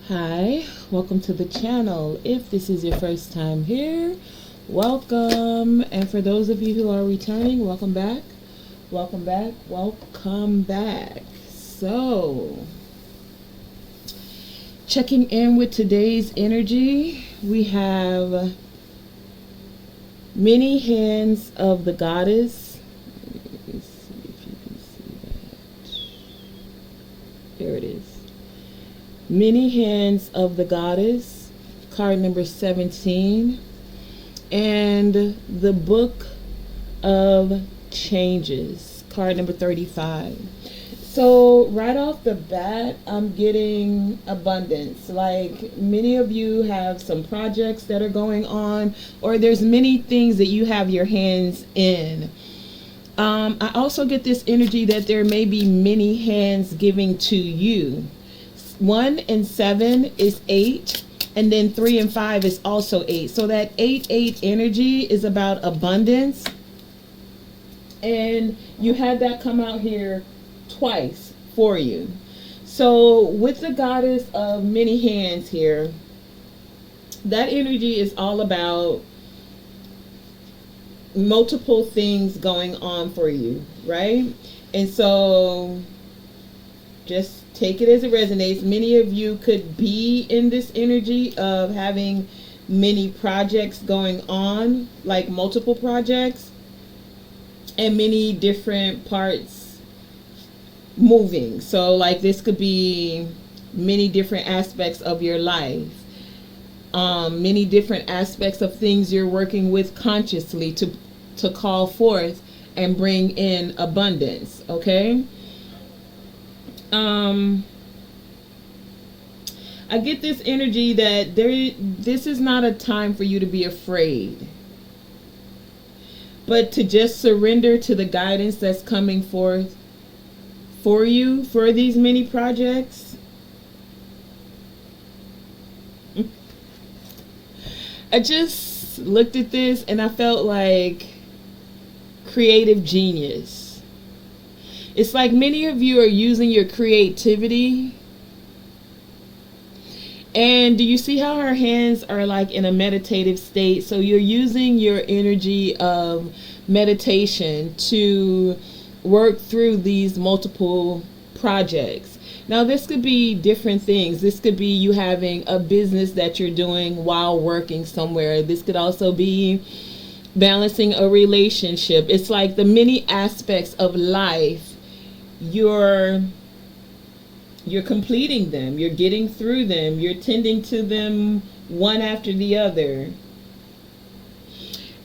Hi, welcome to the channel. If this is your first time here, welcome. And for those of you who are returning, welcome back. Welcome back. Welcome back. So, checking in with today's energy, we have many hands of the goddess. Let me see if you can see that. There it is. Many Hands of the Goddess, card number 17, and the Book of Changes, card number 35. So right off the bat, I'm getting abundance. Like many of you have some projects that are going on, or there's many things that you have your hands in. I also get this energy that there may be many hands giving to you. 1 and 7 is 8, and then 3 and 5 is also 8. So that 8-8 energy is about abundance, and you had that come out here twice for you. So with the goddess of many hands here, that energy is all about multiple things going on for you, right? And so just take it as it resonates. Many of you could be in this energy of having many projects going on, like multiple projects, and many different parts moving. So like this could be many different aspects of your life, many different aspects of things you're working with consciously to call forth and bring in abundance. Okay. I get this energy that this is not a time for you to be afraid, but to just surrender to the guidance that's coming forth for you for these many projects. I just looked at this and I felt like creative genius. It's like many of you are using your creativity. And do you see how her hands are like in a meditative state? So you're using your energy of meditation to work through these multiple projects. Now this could be different things. This could be you having a business that you're doing while working somewhere. This could also be balancing a relationship. It's like the many aspects of life. You're completing them, you're getting through them, you're tending to them one after the other.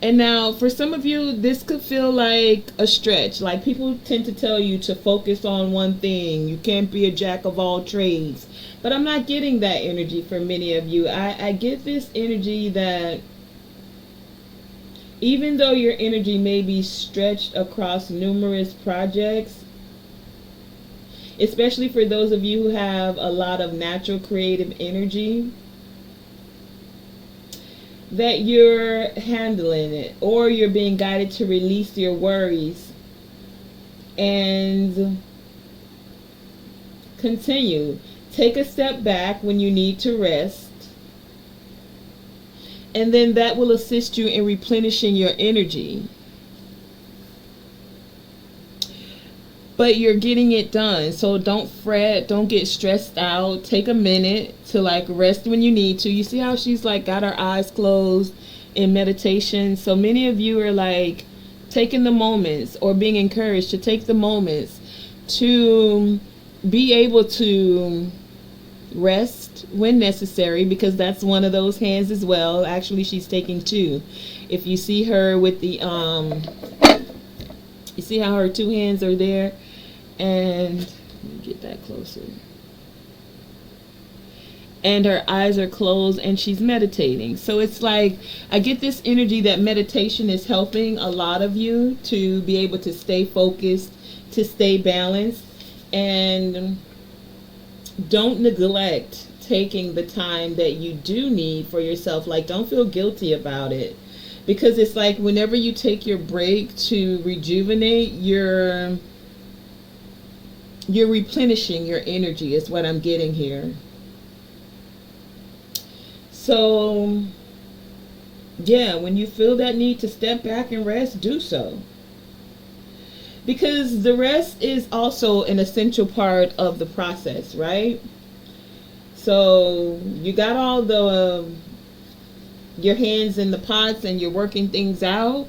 And now for some of you, this could feel like a stretch. Like people tend to tell you to focus on one thing. You can't be a jack of all trades. But I'm not getting that energy for many of you. I get this energy that even though your energy may be stretched across numerous projects, especially for those of you who have a lot of natural creative energy, that you're handling it, or you're being guided to release your worries and continue. Take a step back when you need to rest, and then that will assist you in replenishing your energy. But you're getting it done. So don't fret. Don't get stressed out. Take a minute to like rest when you need to. You see how she's like got her eyes closed in meditation. So many of you are like taking the moments, or being encouraged to take the moments to be able to rest when necessary, because that's one of those hands as well. Actually, she's taking two. If you see her with the you see how her two hands are there? And let me get that closer. And her eyes are closed and she's meditating. So it's like I get this energy that meditation is helping a lot of you to be able to stay focused, to stay balanced, and don't neglect taking the time that you do need for yourself. Like don't feel guilty about it, because it's like whenever you take your break to rejuvenate, you're replenishing your energy is what I'm getting here. So, yeah, when you feel that need to step back and rest, do so. Because the rest is also an essential part of the process, right? So you got all the your hands in the pots and you're working things out,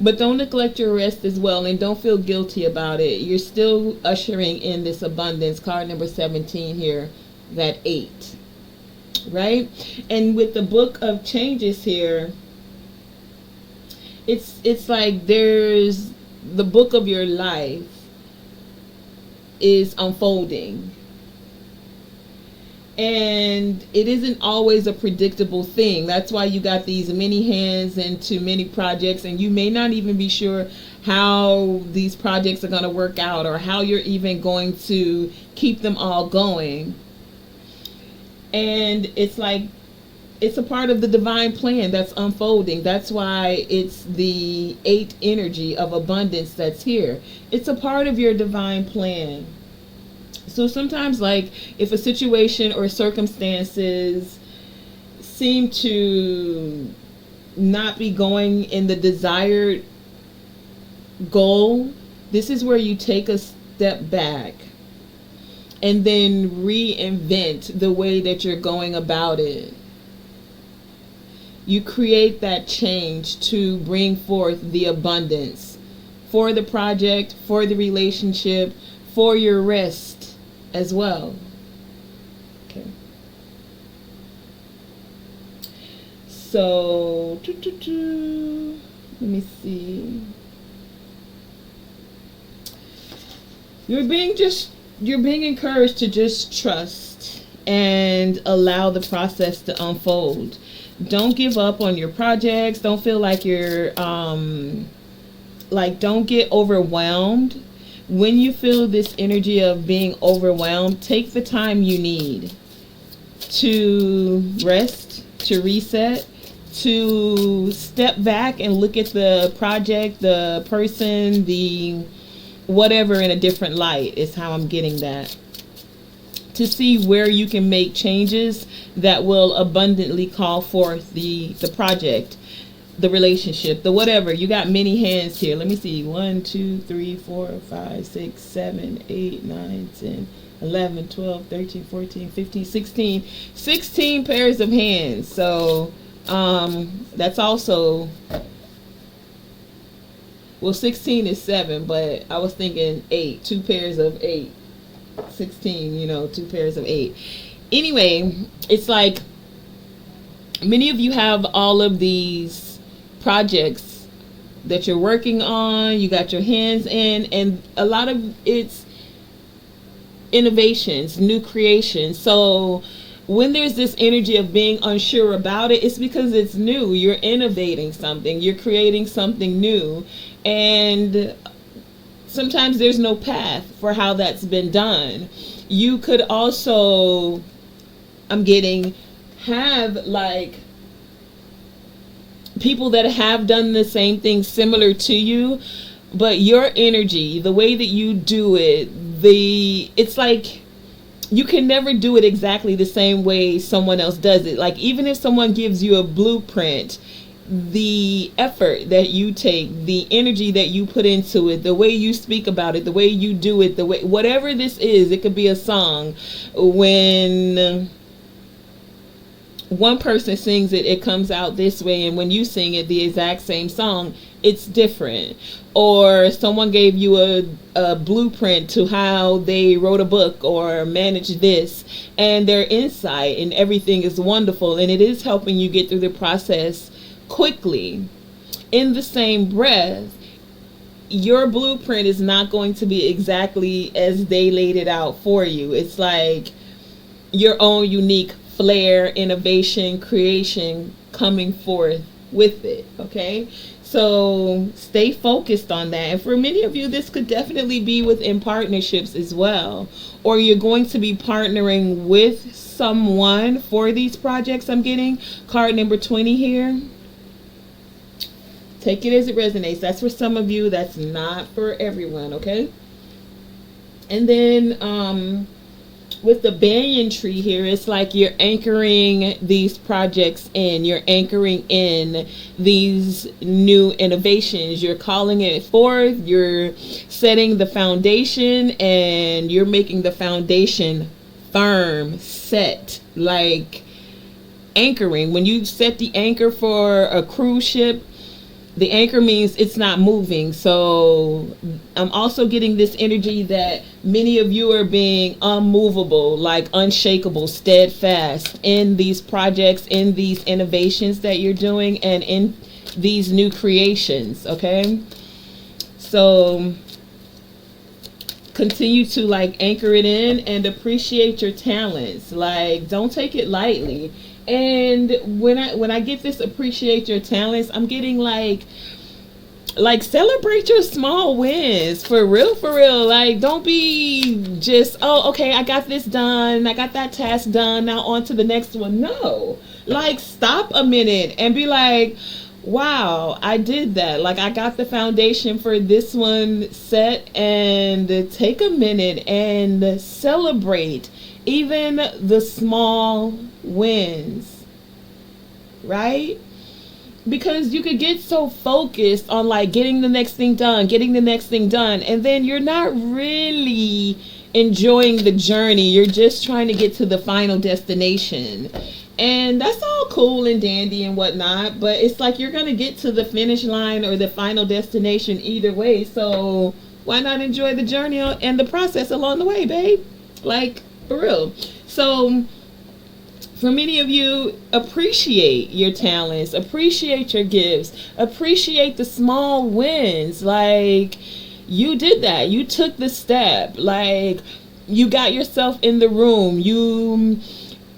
but don't neglect your rest as well, and don't feel guilty about it. You're still ushering in this abundance. Card number 17 here, that 8, right? And with the book of changes here, it's like there's the book of your life is unfolding, and it isn't always a predictable thing. That's why you got these many hands into many projects, and you may not even be sure how these projects are going to work out, or how you're even going to keep them all going. And it's like it's a part of the divine plan that's unfolding. That's why it's the 8 energy of abundance that's here. It's a part of your divine plan. So sometimes, like, if a situation or circumstances seem to not be going in the desired goal, this is where you take a step back and then reinvent the way that you're going about it. You create that change to bring forth the abundance for the project, for the relationship, for your rest as well. Okay. So, let me see. You're being encouraged to just trust and allow the process to unfold. Don't give up on your projects. Don't feel like you're don't get overwhelmed. When you feel this energy of being overwhelmed, take the time you need to rest, to reset, to step back and look at the project, the person, the whatever in a different light is how I'm getting that. To see where you can make changes that will abundantly call forth the project, the relationship, the whatever. You got many hands here. Let me see. 1, 2, 3, 4, 5, 6, 7, 8, 9, 10, 11, 12, 13, 14, 15, 16. 16 pairs of hands. So that's also, well, 16 is 7, but I was thinking 8. 2 pairs of 8. 16, 2 pairs of 8. Anyway, it's like many of you have all of these projects that you're working on, you got your hands in, and a lot of it's innovations, new creations. So when there's this energy of being unsure about it, it's because it's new. You're innovating something, you're creating something new, and sometimes there's no path for how that's been done. You could also, have like people that have done the same thing similar to you, but your energy, the way that you do it, it's like you can never do it exactly the same way someone else does it. Like, even if someone gives you a blueprint, the effort that you take, the energy that you put into it, the way you speak about it, the way you do it, the way, whatever this is, it could be a song. When one person sings it, it comes out this way, and when you sing it, the exact same song, it's different. Or someone gave you a blueprint to how they wrote a book or managed this, and their insight and everything is wonderful, and it is helping you get through the process quickly. In the same breath, your blueprint is not going to be exactly as they laid it out for you. It's like your own unique flair, innovation, creation coming forth with it. Okay, so stay focused on that. And for many of you, this could definitely be within partnerships as well, or you're going to be partnering with someone for these projects. I'm getting card number 20 here. Take it as it resonates. That's for some of you. That's not for everyone, okay? And then with the banyan tree here, it's like you're anchoring these projects in, you're anchoring in these new innovations, you're calling it forth, you're setting the foundation, and you're making the foundation firm, set, like anchoring. When you set the anchor for a cruise ship, the anchor means it's not moving. So I'm also getting this energy that many of you are being unmovable, like unshakable, steadfast in these projects, in these innovations that you're doing, and in these new creations. Okay, so continue to like anchor it in and appreciate your talents. Like, don't take it lightly. And when I get this appreciate your talents, I'm getting like celebrate your small wins, for real, for real. Like, don't be just, oh, okay, I got this done, I got that task done, now on to the next one. No, like, stop a minute and be like, wow, I did that. Like, I got the foundation for this one set, and take a minute and celebrate even the small wins, right? Because you could get so focused on like getting the next thing done, and then you're not really enjoying the journey. You're just trying to get to the final destination. And that's all cool and dandy and whatnot, but it's like you're going to get to the finish line or the final destination either way. So why not enjoy the journey and the process along the way, babe? Like, for real. So for many of you, appreciate your talents, appreciate your gifts, appreciate the small wins. Like, you did that. You took the step. Like, you got yourself in the room. You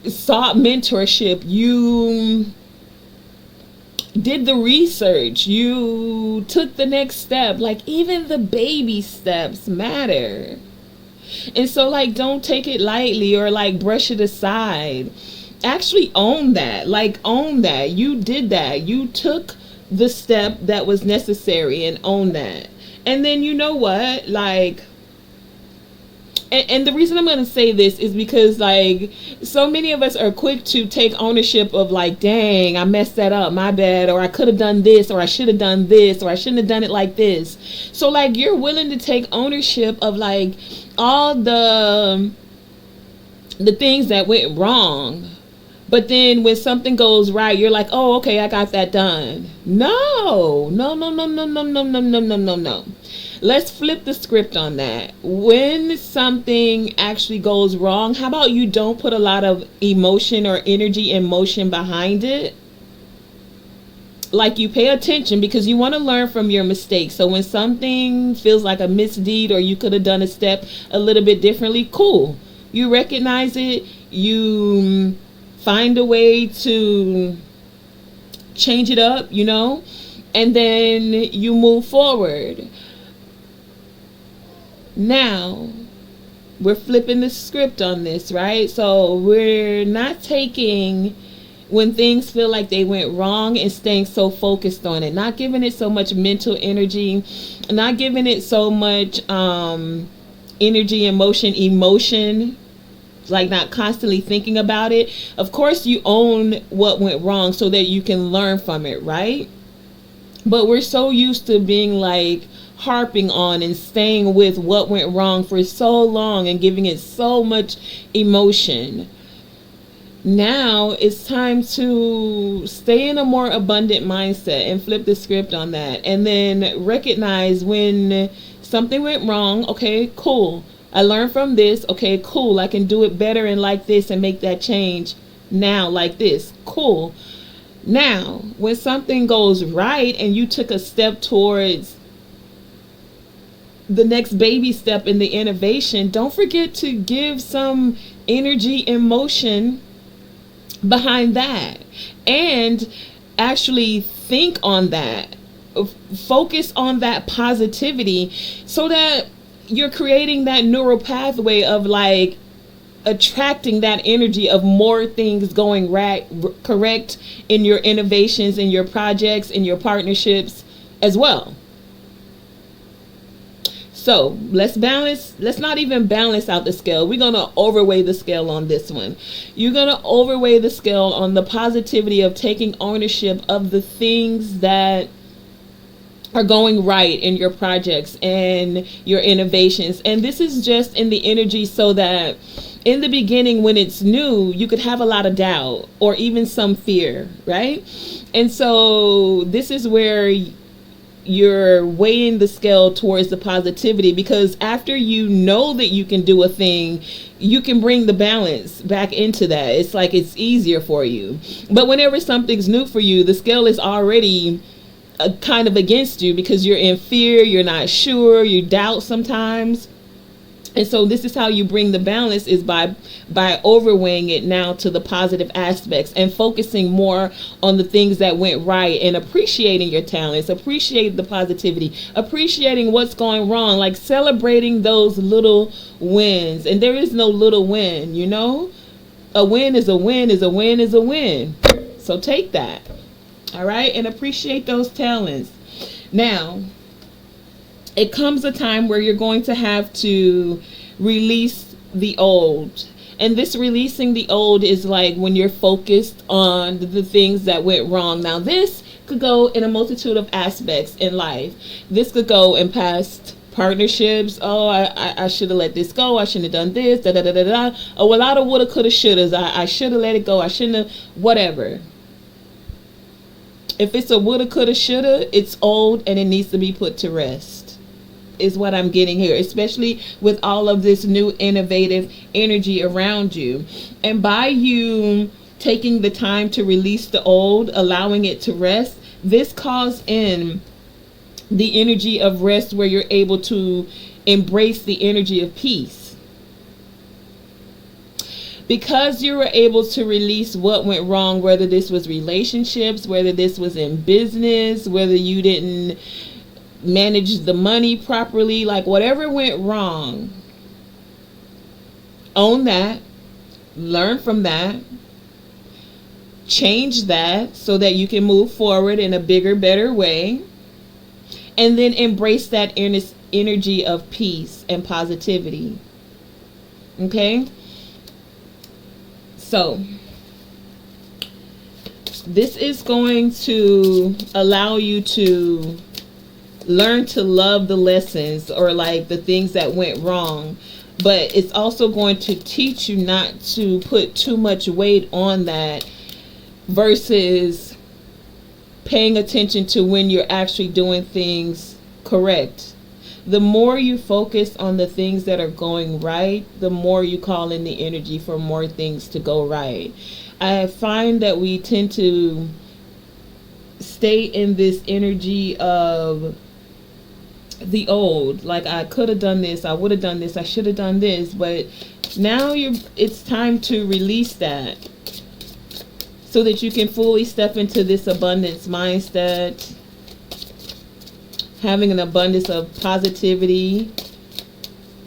sought mentorship. You did the research. You took the next step. Like, even the baby steps matter. And so, like, don't take it lightly or like brush it aside. Actually own that. Like, own that. You did that. You took the step that was necessary, and own that. And then, you know what? Like, and the reason I'm going to say this is because, like, so many of us are quick to take ownership of, like, dang, I messed that up, my bad, or I could have done this, or I should have done this, or I shouldn't have done it like this. So, like, you're willing to take ownership of, like, all the things that went wrong. But then when something goes right, you're like, oh, okay, I got that done. No. Let's flip the script on that. When something actually goes wrong, how about you don't put a lot of emotion or energy and motion behind it? Like, you pay attention because you want to learn from your mistakes. So when something feels like a misdeed, or you could have done a step a little bit differently, cool. You recognize it. You find a way to change it up, you know, and then you move forward. Now, we're flipping the script on this, right? So we're not taking when things feel like they went wrong and staying so focused on it, not giving it so much mental energy, not giving it so much energy, emotion, like not constantly thinking about it. Of course, you own what went wrong so that you can learn from it, right? But we're so used to being like harping on and staying with what went wrong for so long and giving it so much emotion. Now it's time to stay in a more abundant mindset and flip the script on that, and then recognize when something went wrong. Okay, cool, I learned from this. Okay, cool, I can do it better and like this and make that change now like this. Cool. Now, when something goes right and you took a step towards the next baby step in the innovation, don't forget to give some energy and motion behind that, and actually think on that, focus on that positivity, so that you're creating that neural pathway of like attracting that energy of more things going right, correct in your innovations, in your projects, in your partnerships as well. So So let's not even balance out the scale. We're going to overweigh the scale on this one. You're going to overweigh the scale on the positivity of taking ownership of the things that are going right in your projects and your innovations. And this is just in the energy so that in the beginning, when it's new, you could have a lot of doubt or even some fear, right? And so this is where you're weighing the scale towards the positivity, because after you know that you can do a thing, you can bring the balance back into that. It's like it's easier for you. But whenever something's new for you, the scale is already kind of against you because you're in fear, you're not sure, you doubt sometimes. And so this is how you bring the balance, is by overweighing it now to the positive aspects and focusing more on the things that went right and appreciating your talents, appreciating the positivity, appreciating what's going wrong, like celebrating those little wins. And there is no little win, you know? A win is a win is a win is a win. So take that. All right? And appreciate those talents. Now, it comes a time where you're going to have to release the old. And this releasing the old is like when you're focused on the things that went wrong. Now, this could go in a multitude of aspects in life. This could go in past partnerships. Oh, I should have let this go. I shouldn't have done this. Da da da da da. Oh, a lot of woulda, coulda, shouldas. I should have let it go. I shouldn't have. Whatever. If it's a woulda, coulda, shoulda, it's old and it needs to be put to rest, is what I'm getting here, especially with all of this new innovative energy around you. And by you taking the time to release the old, allowing it to rest, this calls in the energy of rest where you're able to embrace the energy of peace. Because you were able to release what went wrong, whether this was relationships, whether this was in business, whether you didn't manage the money properly, like whatever went wrong, own that, learn from that, change that so that you can move forward in a bigger, better way, and then embrace that energy of peace and positivity. Okay? So this is going to allow you to learn to love the lessons, or like the things that went wrong, but it's also going to teach you not to put too much weight on that versus paying attention to when you're actually doing things correct. The more you focus on the things that are going right, the more you call in the energy for more things to go right. I find that we tend to stay in this energy of the old, like I could have done this, I would have done this, I should have done this, but now it's time to release that so that you can fully step into this abundance mindset, having an abundance of positivity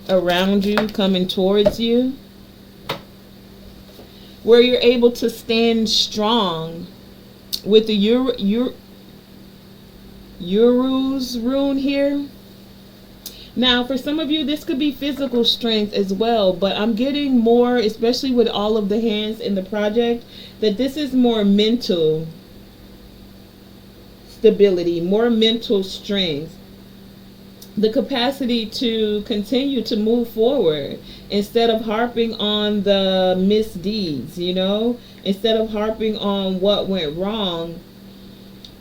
around you, coming towards you, where you're able to stand strong with the Uru's rune here. Now, for some of you, this could be physical strength as well, but I'm getting more, especially with all of the hands in the project, that this is more mental stability, more mental strength, the capacity to continue to move forward instead of harping on the misdeeds, you know, instead of harping on what went wrong.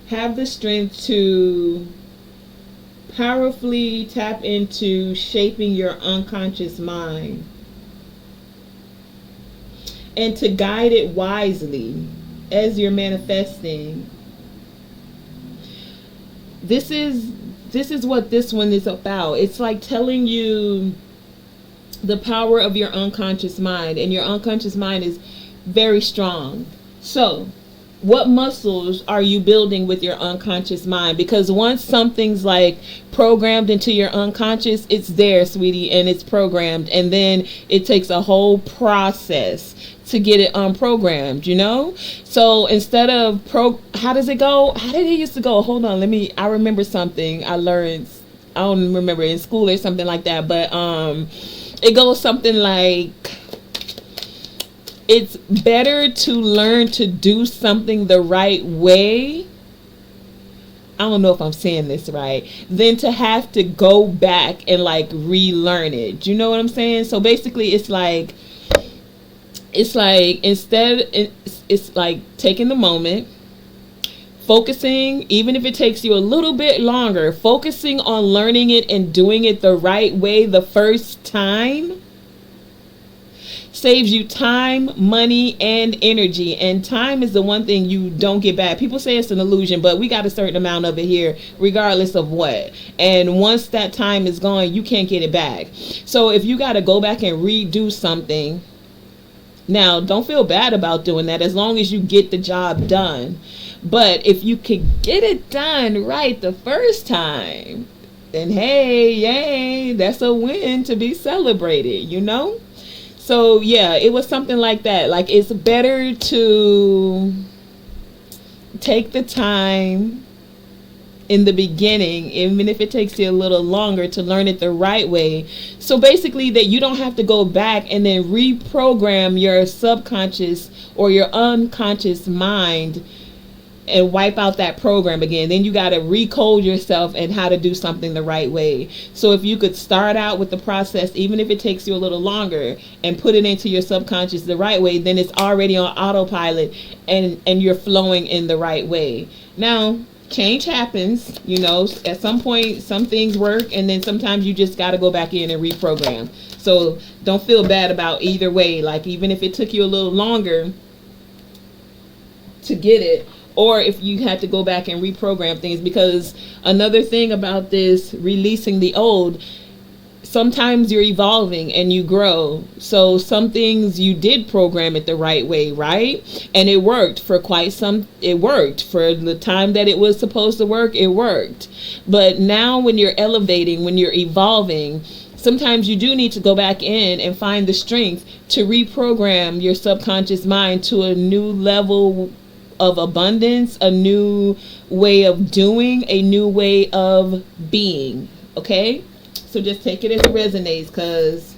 Have the strength to powerfully tap into shaping your unconscious mind and to guide it wisely as you're manifesting. This is what this one is about. It's like telling you the power of your unconscious mind, and your unconscious mind is very strong. So what muscles are you building with your unconscious mind? Because once something's like programmed into your unconscious, it's there, sweetie, and it's programmed. And then it takes a whole process to get it unprogrammed, you know? So instead of how does it go? How did it used to go? Hold on, I remember something I learned I don't remember, in school or something like that, but it goes something like, it's better to learn to do something the right way, I don't know if I'm saying this right, than to have to go back and like relearn it. You know what I'm saying? So basically it's like instead it's like taking the moment, focusing, even if it takes you a little bit longer, focusing on learning it and doing it the right way the first time saves you time, money, and energy. And time is the one thing you don't get back. People say it's an illusion, but we got a certain amount of it here regardless of what. And once that time is gone, you can't get it back. So if you got to go back and redo something, now don't feel bad about doing that as long as you get the job done. But if you could get it done right the first time, then hey, yay, that's a win to be celebrated, you know? So yeah, it was something like that. Like, it's better to take the time in the beginning, even if it takes you a little longer, to learn it the right way. So basically that you don't have to go back and then reprogram your subconscious or your unconscious mind and wipe out that program again. Then you got to recode yourself and how to do something the right way. So if you could start out with the process, even if it takes you a little longer, and put it into your subconscious the right way, then it's already on autopilot and you're flowing in the right way. Now, change happens, you know, at some point some things work, and then sometimes you just got to go back in and reprogram. So don't feel bad about either way. Like, even if it took you a little longer to get it, or if you had to go back and reprogram things. Because another thing about this releasing the old, sometimes you're evolving and you grow. So some things you did program it the right way, right? And it worked for it worked for the time that it was supposed to work. It worked. But now when you're elevating, when you're evolving, sometimes you do need to go back in and find the strength to reprogram your subconscious mind to a new level of abundance, a new way of doing, a new way of being. Okay? So just take it as it resonates, because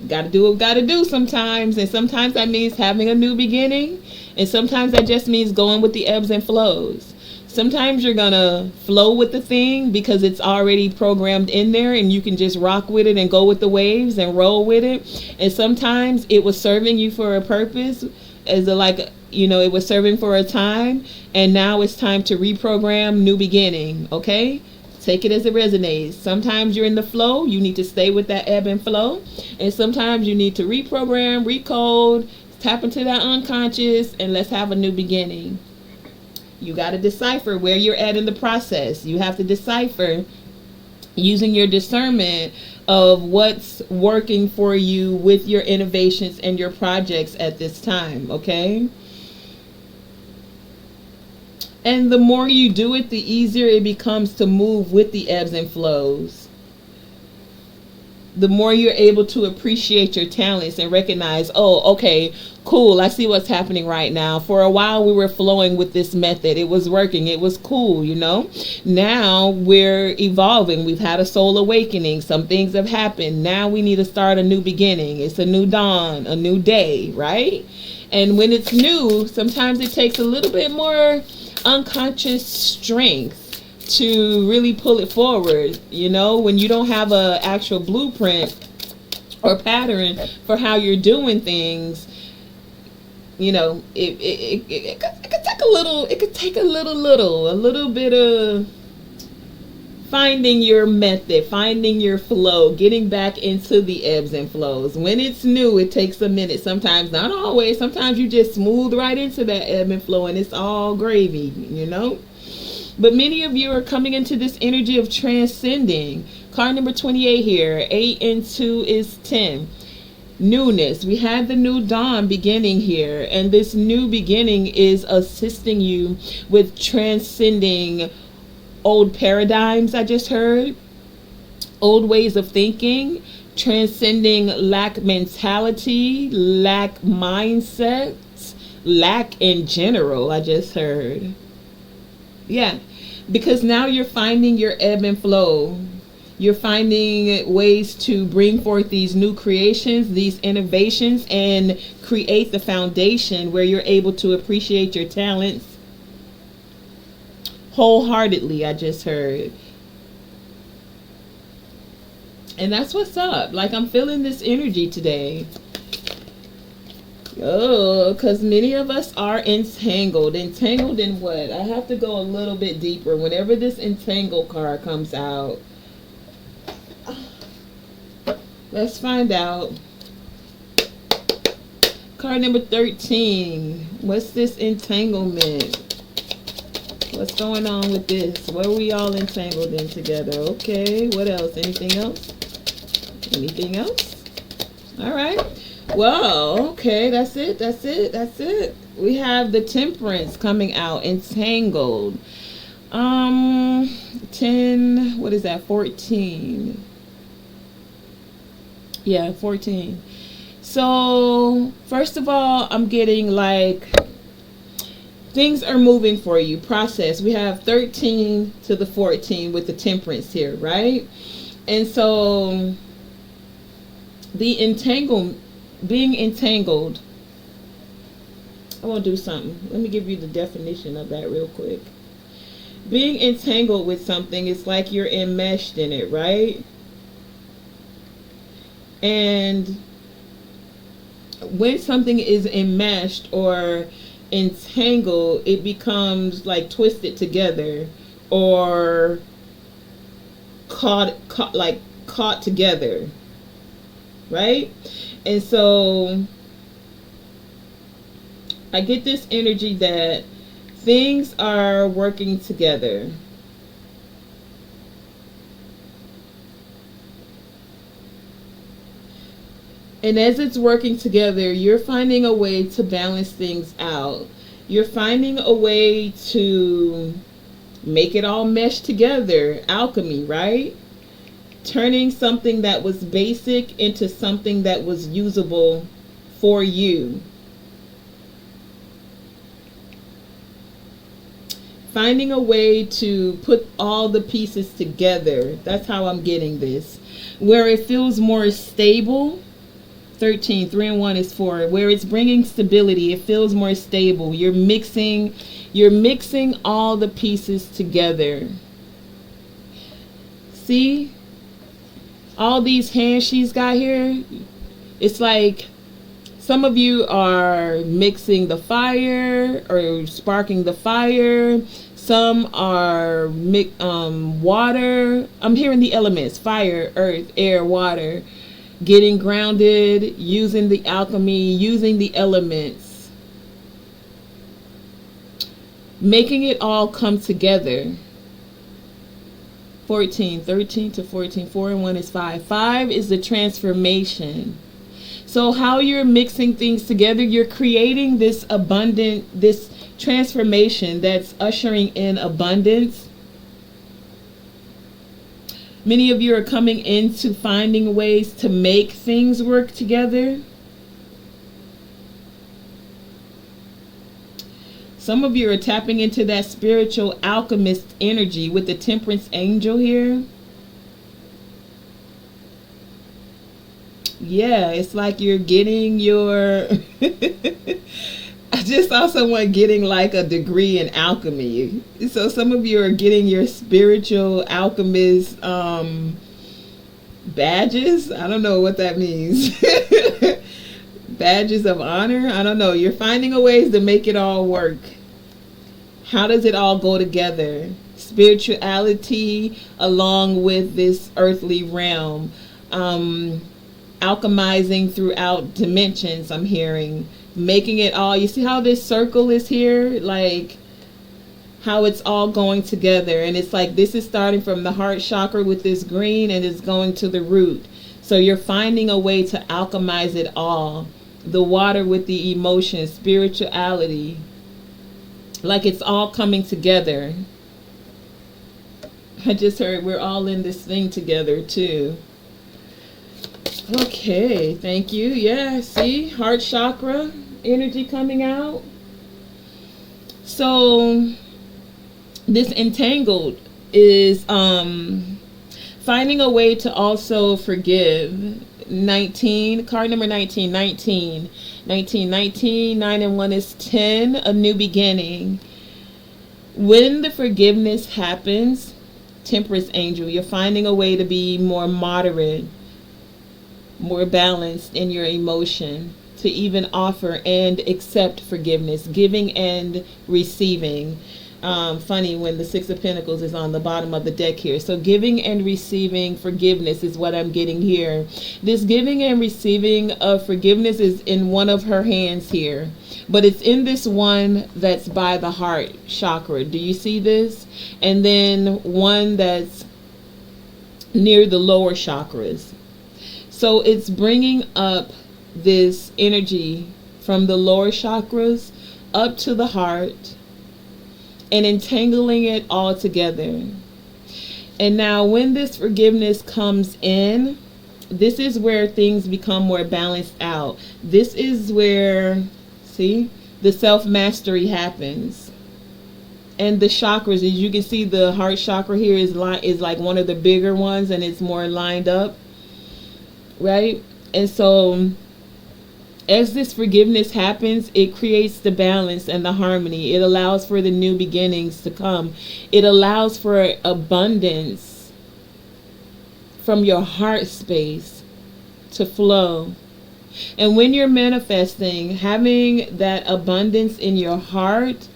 gotta do what gotta do sometimes. And sometimes that means having a new beginning, and sometimes that just means going with the ebbs and flows. Sometimes you're gonna flow with the thing because it's already programmed in there, and you can just rock with it and go with the waves and roll with it. And sometimes it was serving you for a purpose, as a, like, you know, it was serving for a time, and now it's time to reprogram, new beginning. Okay? Take it as it resonates. Sometimes you're in the flow, you need to stay with that ebb and flow, and sometimes you need to reprogram, recode, tap into that unconscious, and let's have a new beginning. You got to decipher where you're at in the process. You have to decipher using your discernment of what's working for you with your innovations and your projects at this time. Okay? And the more you do it, the easier it becomes to move with the ebbs and flows. The more you're able to appreciate your talents and recognize, oh, okay, cool, I see what's happening right now. For a while we were flowing with this method. It was working. It was cool, you know. Now we're evolving. We've had a soul awakening. Some things have happened. Now we need to start a new beginning. It's a new dawn, a new day, right? And when it's new, sometimes it takes a little bit more unconscious strength to really pull it forward. You know, when you don't have a actual blueprint or pattern for how you're doing things, you know, it could take a little bit of finding your method, finding your flow, getting back into the ebbs and flows. When it's new, it takes a minute. Sometimes, not always. Sometimes you just smooth right into that ebb and flow and it's all gravy, you know. But many of you are coming into this energy of transcending. Card number 28 here. 8 and 2 is 10. Newness. We had the new dawn beginning here, and this new beginning is assisting you with transcending old paradigms. I just heard old ways of thinking, transcending lack mentality, lack mindsets, lack in general. I just heard, yeah, Because now you're finding your ebb and flow. You're finding ways to bring forth these new creations, these innovations, and create the foundation where you're able to appreciate your talents wholeheartedly, I just heard. And that's what's up. Like, I'm feeling this energy today. Oh, because many of us are entangled. Entangled in what? I have to go a little bit deeper. Whenever this entangle card comes out, let's find out. Card number 13. What's this entanglement? What's going on with this? What are we all entangled in together? Okay, what else? Anything else? Anything else? All right. Well, okay, that's it. That's it. That's it. We have the Temperance coming out, entangled. 10, what is that? 14. Yeah, 14. So, first of all, I'm getting like things are moving for you. Process. We have 13 to the 14 with the Temperance here, right? And so being entangled, I want to do something. Let me give you the definition of that real quick. Being entangled with something is like you're enmeshed in it, right? And when something is enmeshed or entangled, it becomes like twisted together or caught together, right? And so I get this energy that things are working together. And as it's working together, you're finding a way to balance things out. You're finding a way to make it all mesh together. Alchemy, right? Turning something that was basic into something that was usable for you. Finding a way to put all the pieces together. That's how I'm getting this. Where it feels more stable. 13, 3 and 1 is 4. Where it's bringing stability, it feels more stable. You're mixing all the pieces together. See? All these hands she's got here, it's like some of you are mixing the fire or sparking the fire. Some are water. I'm hearing the elements: fire, earth, air, water. Getting grounded, using the alchemy, using the elements. Making it all come together. 14, 13 to 14, 4 and 1 is 5. 5 is the transformation. So how you're mixing things together, you're creating this transformation that's ushering in abundance. Many of you are coming into finding ways to make things work together. Some of you are tapping into that spiritual alchemist energy with the Temperance angel here. Yeah, it's like you're getting your... I just saw someone getting like a degree in alchemy. So some of you are getting your spiritual alchemist badges. I don't know what that means. Badges of honor. I don't know. You're finding a ways to make it all work. How does it all go together? Spirituality along with this earthly realm. Alchemizing throughout dimensions, I'm hearing. Making it all, you see how this circle is here? Like how it's all going together. And it's like this is starting from the heart chakra with this green and it's going to the root. So you're finding a way to alchemize it all. The water with the emotions, spirituality. Like it's all coming together. I just heard we're all in this thing together too. Okay, thank you. Yeah, see, heart chakra energy coming out. So this entangled is finding a way to also forgive. 19, card number 19, 9 and 1 is 10, a new beginning. When the forgiveness happens, Temperance angel, you're finding a way to be more moderate, more balanced in your emotion, to even offer and accept forgiveness, giving and receiving. Funny when the Six of Pentacles is on the bottom of the deck here. So giving and receiving forgiveness is what I'm getting here. This giving and receiving of forgiveness is in one of her hands here, but it's in this one that's by the heart chakra. Do you see this? And then one that's near the lower chakras. So it's bringing up this energy from the lower chakras up to the heart and entangling it all together. And now when this forgiveness comes in, this is where things become more balanced out. This is where, see, the self-mastery happens. And the chakras, as you can see, the heart chakra here is like one of the bigger ones, and it's more lined up, right? And so as this forgiveness happens, it creates the balance and the harmony. It allows for the new beginnings to come. It allows for abundance from your heart space to flow. And when you're manifesting, having that abundance in your heart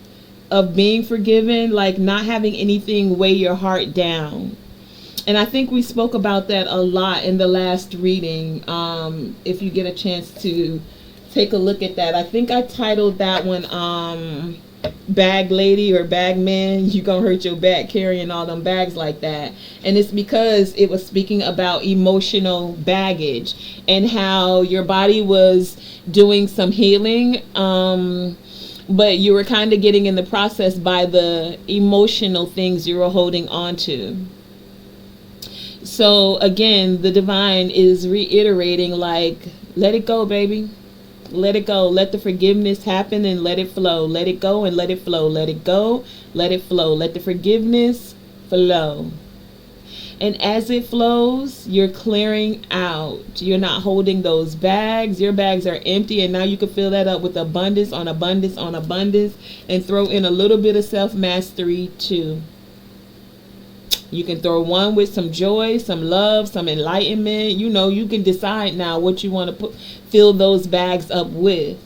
of being forgiven, like not having anything weigh your heart down. And I think we spoke about that a lot in the last reading. If you get a chance to take a look at that. I think I titled that one Bag Lady or Bag Man, you gonna hurt your back carrying all them bags like that. And it's because it was speaking about emotional baggage and how your body was doing some healing, but you were kind of getting in the process by the emotional things you were holding on to. So again, the divine is reiterating, like, let it go, baby. Let it go. Let the forgiveness happen and let it flow. Let it go and let it flow. Let it go. Let it flow. Let the forgiveness flow. And as it flows, you're clearing out. You're not holding those bags. Your bags are empty, and now you can fill that up with abundance on abundance on abundance, and throw in a little bit of self-mastery too. You can throw one with some joy, some love, some enlightenment. You know, you can decide now what you want to fill those bags up with,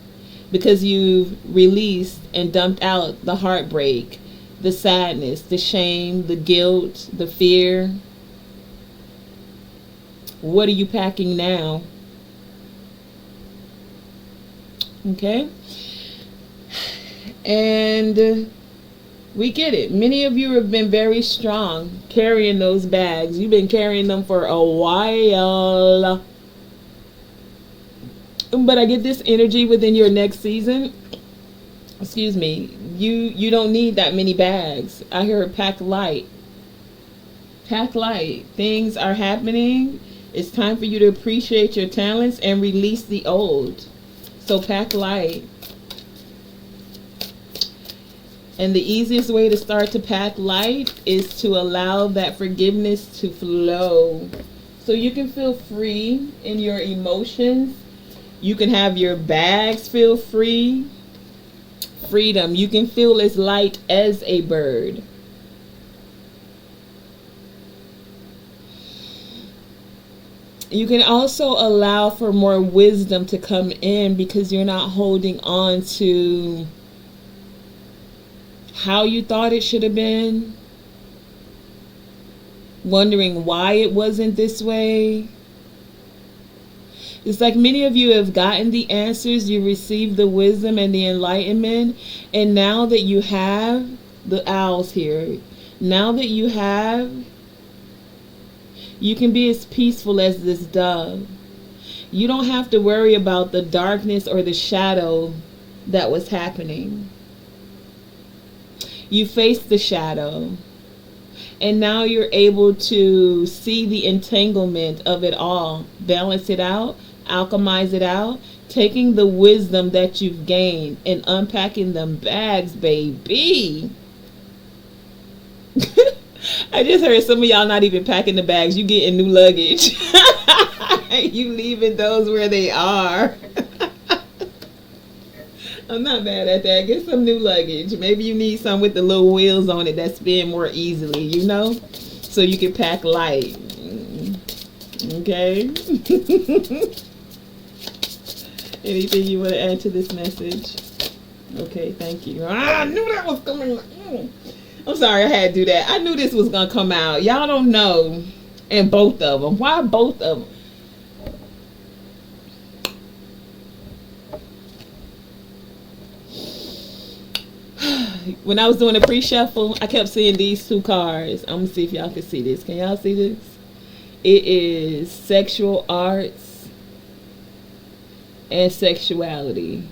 because you've released and dumped out the heartbreak, the sadness, the shame, the guilt, the fear. What are you packing now? Okay. And we get it. Many of you have been very strong carrying those bags. You've been carrying them for a while. But I get this energy within your next season. Excuse me. You don't need that many bags. I hear pack light. Pack light. Things are happening. It's time for you to appreciate your talents and release the old. So pack light. And the easiest way to start to pack light is to allow that forgiveness to flow. So you can feel free in your emotions. You can have your bags feel free. Freedom. You can feel as light as a bird. You can also allow for more wisdom to come in, because you're not holding on to how you thought it should have been, wondering why it wasn't this way. It's like many of you have gotten the answers, you received the wisdom and the enlightenment, and now that you have the owls here, now that you have, you can be as peaceful as this dove. You don't have to worry about the darkness or the shadow that was happening. You faced the shadow, and now you're able to see the entanglement of it all, balance it out, alchemize it out, taking the wisdom that you've gained and unpacking them bags, baby. I just heard some of y'all not even packing the bags. You getting new luggage. You leaving those where they are. I'm not mad at that. Get some new luggage. Maybe you need some with the little wheels on it that spin more easily, you know? So you can pack light. Okay? Anything you want to add to this message? Okay, thank you. I knew that was coming. I'm sorry I had to do that. I knew this was going to come out. Y'all don't know. And both of them. Why both of them? When I was doing the pre-shuffle, I kept seeing these two cards. I'm going to see if y'all can see this. Can y'all see this? It is sexual arts and sexuality.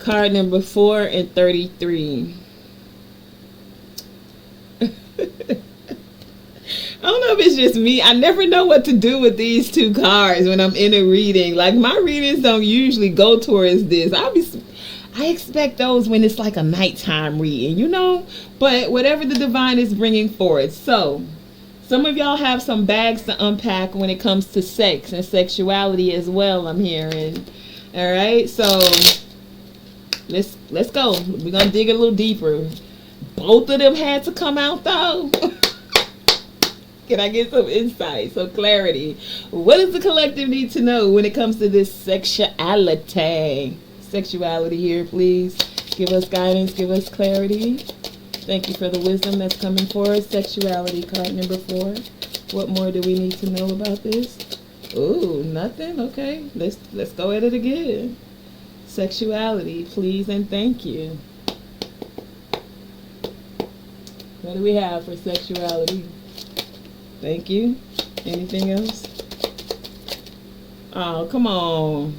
Card number 4 and 33. I don't know if it's just me. I never know what to do with these two cards when I'm in a reading. Like, my readings don't usually go towards this. I expect those when it's like a nighttime reading, you know? But whatever the divine is bringing forward. So, some of y'all have some bags to unpack when it comes to sex and sexuality as well, I'm hearing. All right? So, let's go. We're going to dig a little deeper. Both of them had to come out, though. Can I get some insight, some clarity? What does the collective need to know when it comes to this sexuality? Sexuality here, please. Give us guidance, give us clarity. Thank you for the wisdom that's coming forward. Sexuality, card number 4. What more do we need to know about this? Ooh, nothing? Okay, let's go at it again. Sexuality, please and thank you. What do we have for sexuality? Thank you. Anything else? Oh, come on.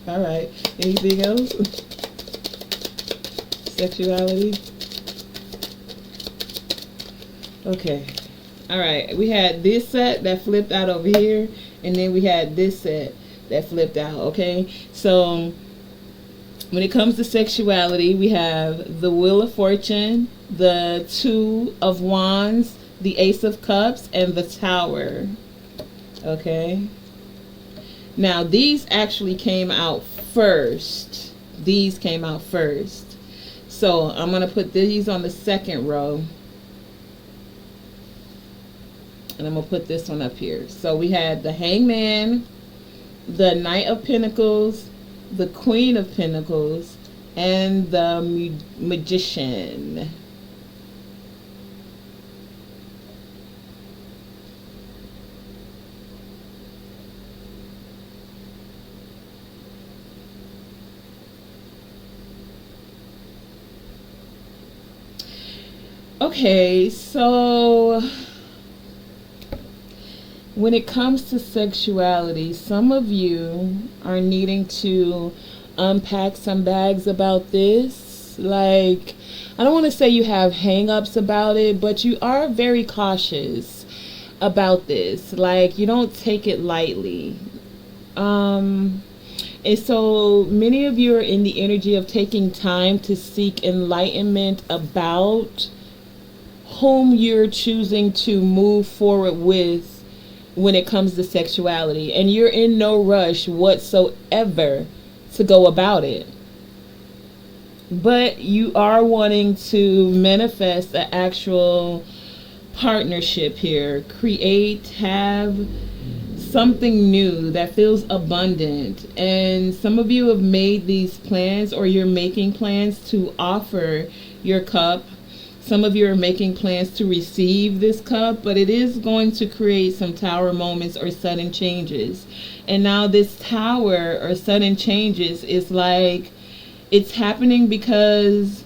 All right. Anything else? Sexuality. Okay. All right. We had this set that flipped out over here, and then we had this set that flipped out. Okay. So when it comes to sexuality, we have the Wheel of Fortune, the Two of Wands, the Ace of Cups, and the Tower. Okay. Now, these actually came out first. These came out first. So, I'm going to put these on the second row. And I'm going to put this one up here. So, we had the Hangman, the Knight of Pentacles, the Queen of Pentacles, and the Magician. Okay, so when it comes to sexuality, some of you are needing to unpack some bags about this. Like, I don't want to say you have hang-ups about it, but you are very cautious about this. Like, you don't take it lightly. And so many of you are in the energy of taking time to seek enlightenment about whom you're choosing to move forward with when it comes to sexuality, and you're in no rush whatsoever to go about it, but you are wanting to manifest an actual partnership here, have something new that feels abundant. And some of you have made these plans, or you're making plans to offer your cup. Some of you are making plans to receive this cup, but it is going to create some tower moments or sudden changes. And now this tower or sudden changes is like, it's happening because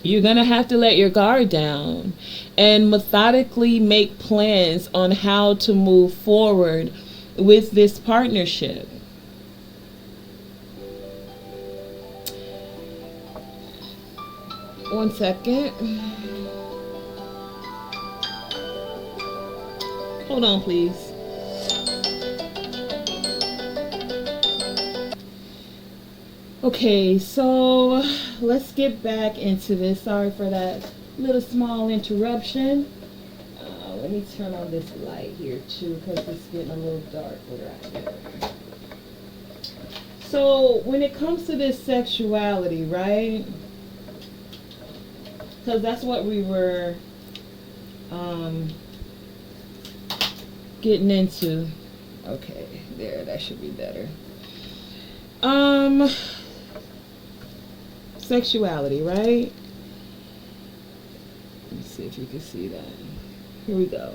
you're going to have to let your guard down and methodically make plans on how to move forward with this partnership. One second. Hold on, please. Okay, so let's get back into this. Sorry for that little small interruption. Let me turn on this light here too, because it's getting a little dark right here. So when it comes to this sexuality, right? Because that's what we were getting into. Okay, there, that should be better. Sexuality, right? Let's see if you can see that. Here we go.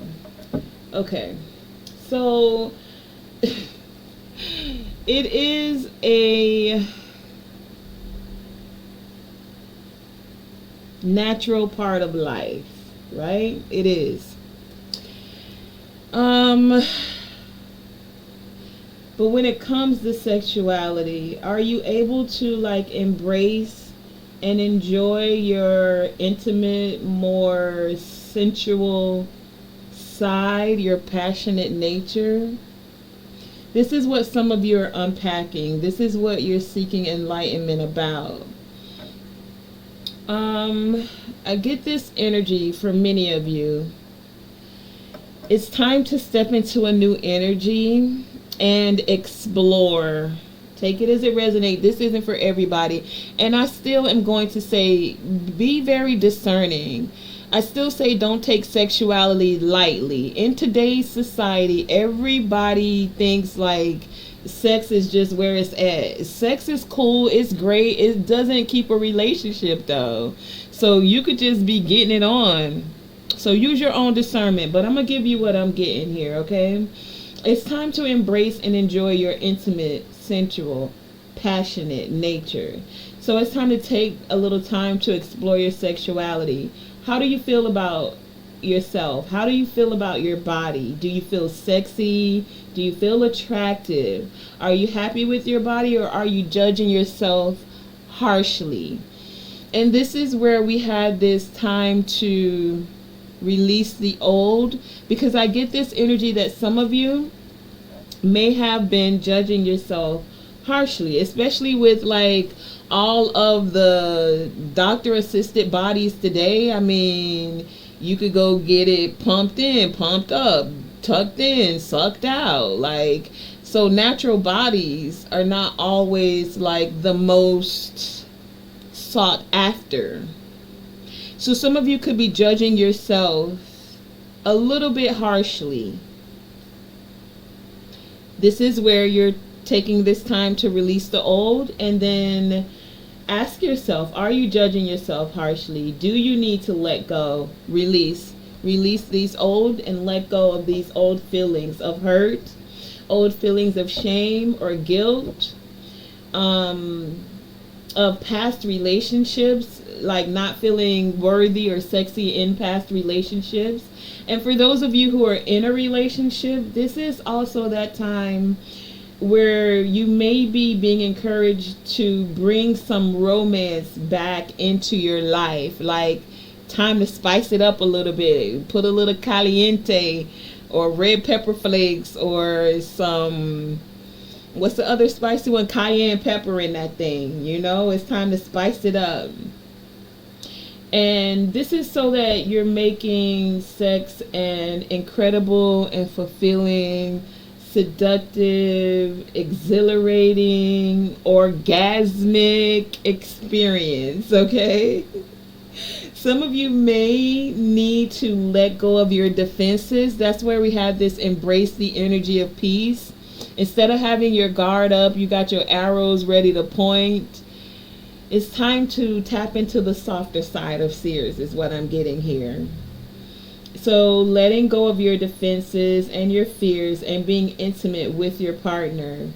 Okay, so it is a natural part of life, right? It is. But when it comes to sexuality, are you able to like embrace and enjoy your intimate, more sensual side, your passionate nature? This is what some of you are unpacking. This is what you're seeking enlightenment about. I get this energy from many of you. It's time to step into a new energy and explore. Take it as it resonates. This isn't for everybody. And I still am going to say, be very discerning. I still say don't take sexuality lightly. In today's society, everybody thinks like sex is just where it's at. Sex is cool, it's great. It doesn't keep a relationship though. So you could just be getting it on. So use your own discernment. But I'm going to give you what I'm getting here, okay? It's time to embrace and enjoy your intimate, sensual, passionate nature. So it's time to take a little time to explore your sexuality. How do you feel about yourself? How do you feel about your body? Do you feel sexy? Do you feel attractive? Are you happy with your body, or are you judging yourself harshly? And this is where we had this time to release the old, because I get this energy that some of you may have been judging yourself harshly, especially with like all of the doctor assisted bodies today. I mean, you could go get it pumped in, pumped up, tucked in, sucked out. Like, so natural bodies are not always like the most sought after. So some of you could be judging yourself a little bit harshly. This is where you're taking this time to release the old, and then ask yourself, are you judging yourself harshly? Do you need to let go, release these old, and let go of these old feelings of hurt, old feelings of shame or guilt, of past relationships, like not feeling worthy or sexy in past relationships. And for those of you who are in a relationship, this is also that time where you may be being encouraged to bring some romance back into your life. Like, time to spice it up a little bit. Put a little caliente or red pepper flakes or some, what's the other spicy one? Cayenne pepper in that thing. You know, it's time to spice it up. And this is so that you're making sex an incredible and fulfilling, seductive, exhilarating, orgasmic experience, okay? Some of you may need to let go of your defenses. That's where we have this embrace the energy of peace. Instead of having your guard up, you got your arrows ready to point. It's time to tap into the softer side of Sears is what I'm getting here. So letting go of your defenses and your fears and being intimate with your partner.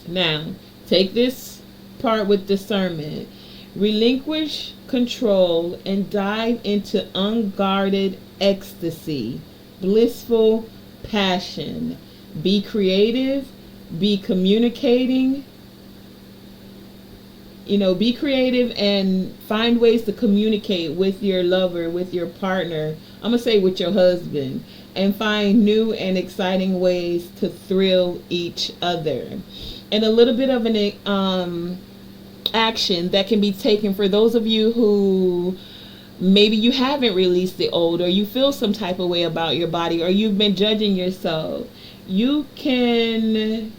Now, take this part with discernment. Relinquish control and dive into unguarded ecstasy, blissful passion. Be creative, be communicating. Be creative and find ways to communicate with your lover, with your partner. I'm going to say with your husband. And find new and exciting ways to thrill each other. and a little bit of an action that can be taken for those of you who maybe you haven't released the old, or you feel some type of way about your body, or you've been judging yourself. You can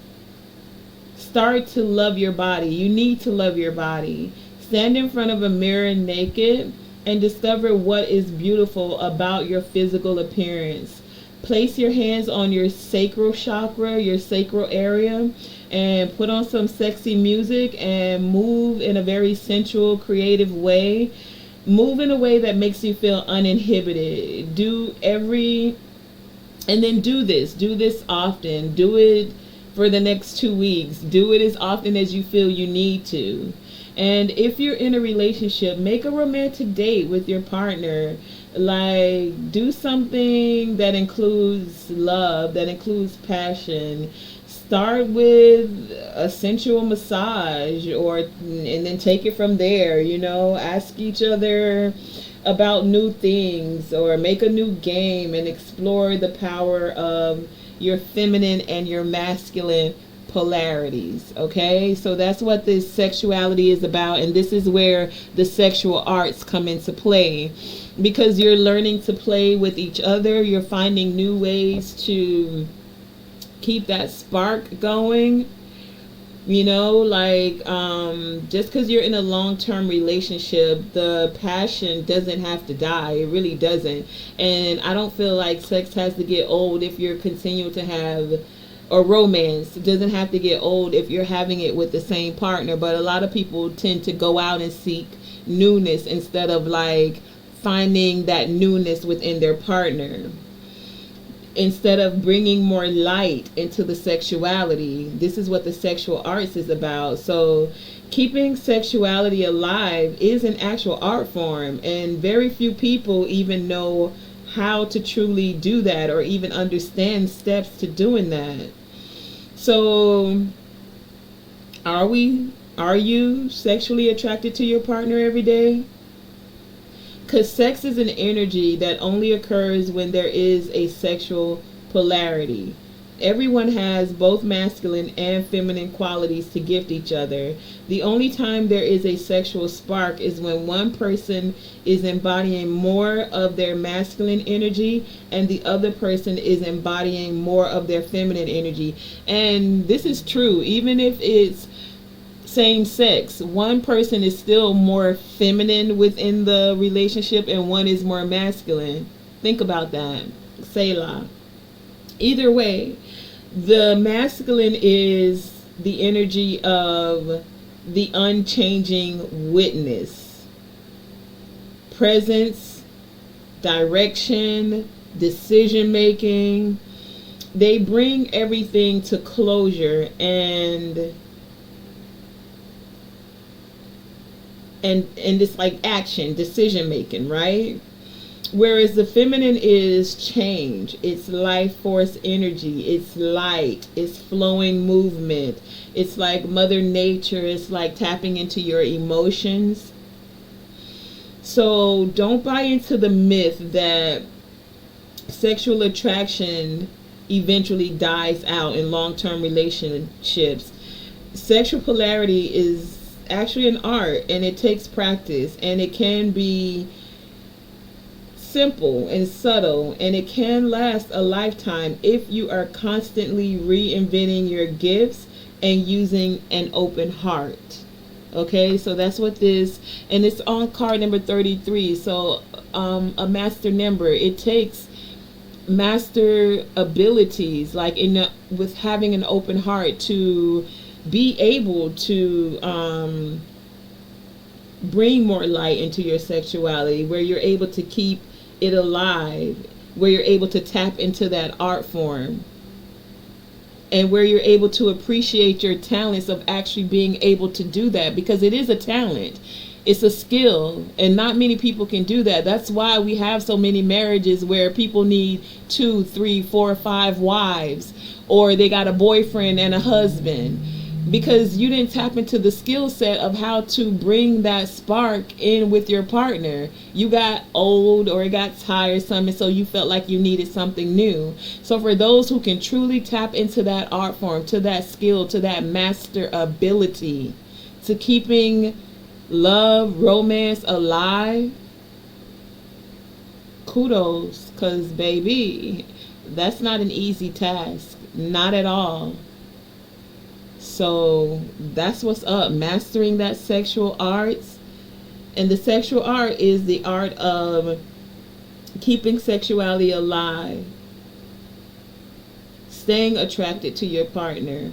start to love your body. You need to love your body. Stand in front of a mirror naked and discover what is beautiful about your physical appearance. Place your hands on your sacral chakra, your sacral area, and put on some sexy music and move in a very sensual, creative way. Move in a way that makes you feel uninhibited. And then do this often. Do it for the next 2 weeks. Do it as often as you feel you need to. And if you're in a relationship, make a romantic date with your partner. Like, do something that includes love, that includes passion. Start with a sensual massage, and then take it from there. Ask each other about new things, or make a new game and explore the power of your feminine and your masculine polarities. Okay, so that's what this sexuality is about, and this is where the sexual arts come into play, because you're learning to play with each other. You're finding new ways to keep that spark going. Just because you're in a long-term relationship, the passion doesn't have to die. It really doesn't. And I don't feel like sex has to get old if you're continuing to have, or romance doesn't have to get old if you're having it with the same partner. But a lot of people tend to go out and seek newness instead of finding that newness within their partner. Instead of bringing more light into the sexuality. This is what the sexual arts is about. So keeping sexuality alive is an actual art form, and very few people even know how to truly do that, or even understand steps to doing that. So are you sexually attracted to your partner every day? Because sex is an energy that only occurs when there is a sexual polarity. Everyone has both masculine and feminine qualities to gift each other. The only time there is a sexual spark is when one person is embodying more of their masculine energy and the other person is embodying more of their feminine energy. And this is true, even if it's same sex. One person is still more feminine within the relationship and one is more masculine. Think about that. Selah. Either way, the masculine is the energy of the unchanging witness, presence, direction, decision making. They bring everything to closure and it's action, decision making, right? Whereas the feminine is change. It's life force energy. It's light. It's flowing movement. It's like Mother Nature. It's like tapping into your emotions. So don't buy into the myth that sexual attraction eventually dies out in long-term relationships. Sexual polarity is actually an art, and it takes practice, and it can be simple and subtle, and it can last a lifetime if you are constantly reinventing your gifts and using an open heart. Okay, so that's what this, and it's on card number 33. So a master number, it takes master abilities with having an open heart to be able to bring more light into your sexuality, where you're able to keep it alive, where you're able to tap into that art form, and where you're able to appreciate your talents of actually being able to do that, because it is a talent. It's a skill, and not many people can do that. That's why we have so many marriages where people need 2, 3, 4, 5 wives, or they got a boyfriend and a husband. because you didn't tap into the skill set of how to bring that spark in with your partner. You got old or it got tiresome, and so you felt like you needed something new. So for those who can truly tap into that art form, to that skill, to that master ability, to keeping love, romance alive, kudos, because baby, that's not an easy task. Not at all. So that's what's up. Mastering that sexual arts. And the sexual art is the art of keeping sexuality alive, staying attracted to your partner.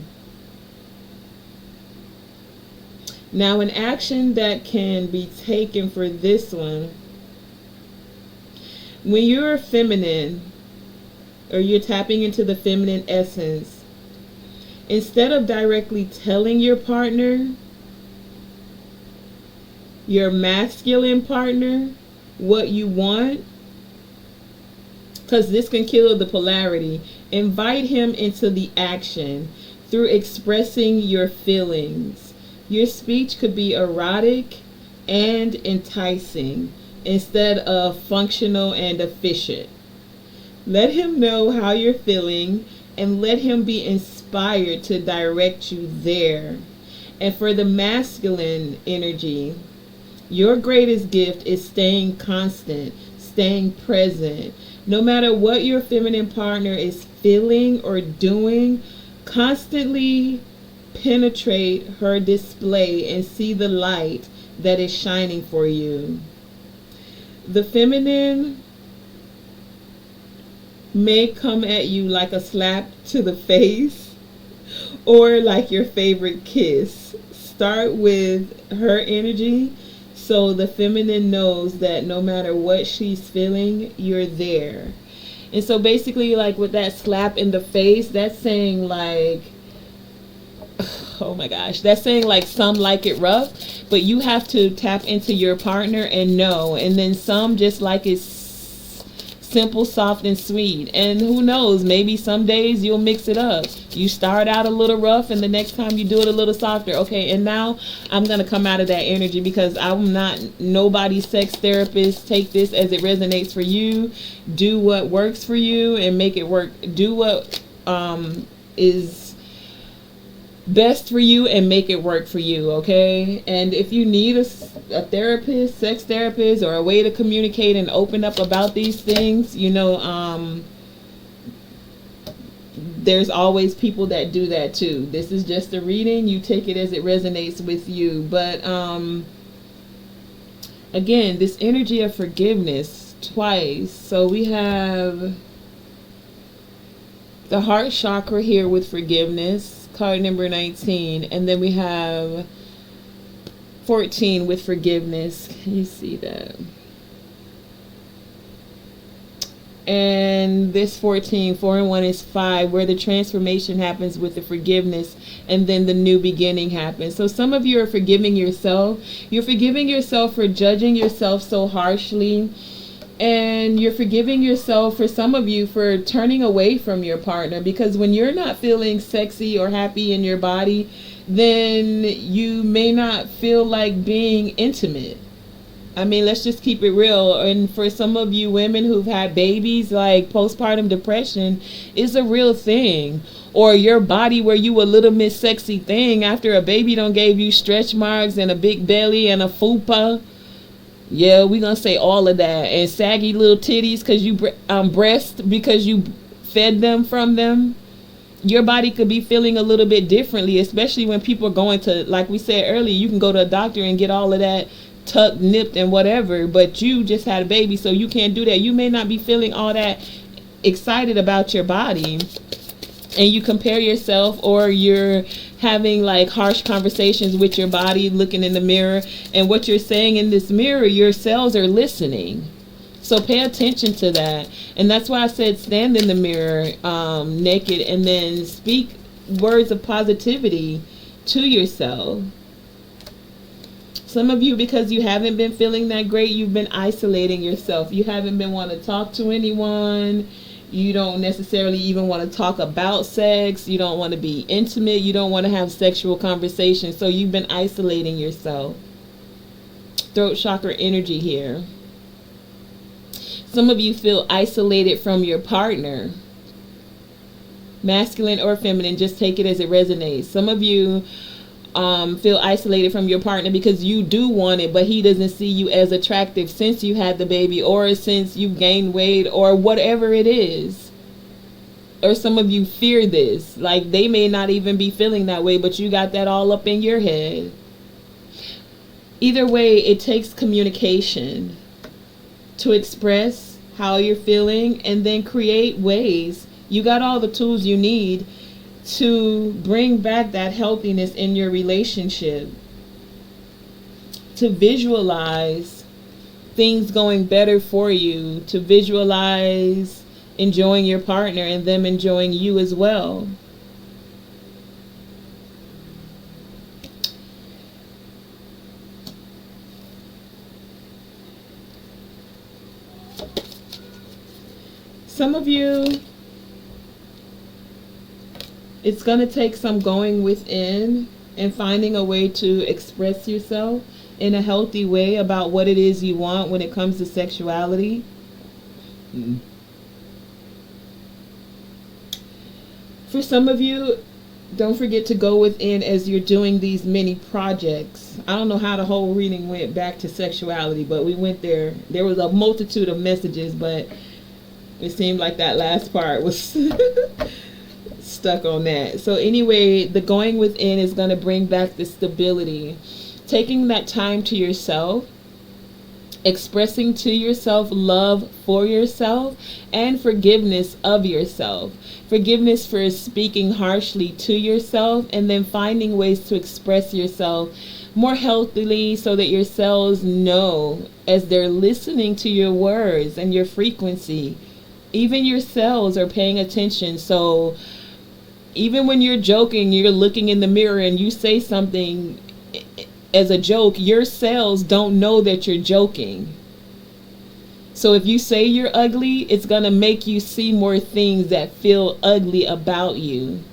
Now, an action that can be taken for this one: when you're feminine, or you're tapping into the feminine essence, instead of directly telling your partner, your masculine partner, what you want, because this can kill the polarity, invite him into the action through expressing your feelings. Your speech could be erotic and enticing instead of functional and efficient. Let him know how you're feeling and let him be inspired to direct you there. And for the masculine energy, your greatest gift is staying constant, staying present. No matter what your feminine partner is feeling or doing, constantly penetrate her display and see the light that is shining for you. The feminine may come at you like a slap to the face or like your favorite kiss. Start with her energy so the feminine knows that no matter what she's feeling, you're there. And so basically, like with that slap in the face, that's saying like, oh my gosh, that's saying like some like it rough, but you have to tap into your partner and know. And then some just like it simple, soft, and sweet. And who knows, maybe some days you'll mix it up. You start out a little rough and the next time you do it a little softer. Okay, and now I'm going to come out of that energy because I'm not nobody's sex therapist. Take this as it resonates for you. Do what works for you and make it work. Do what is best for you and make it work for you, okay? And if you need a therapist, sex therapist, or a way to communicate and open up about these things, you know, there's always people that do that too. This is just a reading. You take it as it resonates with you. But again, this energy of forgiveness twice. So we have the heart chakra here with forgiveness, card number 19, and then we have 14 with forgiveness. Can you see that? And this 14, 4 and 1 is 5, where the transformation happens with the forgiveness and then the new beginning happens. So some of you are forgiving yourself. You're forgiving yourself for judging yourself so harshly. And you're forgiving yourself, for some of you, for turning away from your partner, because when you're not feeling sexy or happy in your body, then you may not feel like being intimate. I mean, let's just keep it real. And for some of you women who've had babies, like postpartum depression is a real thing. Or your body where you a little miss sexy thing after a baby done gave you stretch marks and a big belly and a fupa. Yeah, we gonna say all of that. And saggy little titties because you breast because you fed them from them. Your body could be feeling a little bit differently, especially when people are going to, like we said earlier, you can go to a doctor and get all of that tucked, nipped, and whatever, but you just had a baby, so you can't do that. You may not be feeling all that excited about your body, and you compare yourself, or you're having like harsh conversations with your body, looking in the mirror, and what you're saying in this mirror, your cells are listening. So pay attention to that. And that's why I said stand in the mirror naked and then speak words of positivity to yourself. Some of you, because you haven't been feeling that great, you've been isolating yourself. You haven't been wanting to talk to anyone. You don't necessarily even want to talk about sex. You don't want to be intimate. You don't want to have sexual conversations. So you've been isolating yourself. Throat chakra energy here. Some of you feel isolated from your partner. Masculine or feminine, just take it as it resonates. Some of you feel isolated from your partner because you do want it, but he doesn't see you as attractive since you had the baby, or since you gained weight, or whatever it is. Or some of you fear this. Like, they may not even be feeling that way, but you got that all up in your head. Either way, it takes communication to express how you're feeling and then create ways. You got all the tools you need to bring back that healthiness in your relationship, to visualize things going better for you, to visualize enjoying your partner and them enjoying you as well. Some of you, it's going to take some going within and finding a way to express yourself in a healthy way about what it is you want when it comes to sexuality. For some of you, don't forget to go within as you're doing these mini projects. I don't know how the whole reading went back to sexuality, but we went there. There was a multitude of messages, but it seemed like that last part was stuck on that. So anyway, the going within is going to bring back the stability. Taking that time to yourself, expressing to yourself love for yourself, and forgiveness of yourself. Forgiveness for speaking harshly to yourself, and then finding ways to express yourself more healthily so that your cells know as they're listening to your words and your frequency. Even your cells are paying attention. So even when you're joking, you're looking in the mirror and you say something as a joke, your cells don't know that you're joking. So if you say you're ugly, it's going to make you see more things that feel ugly about you.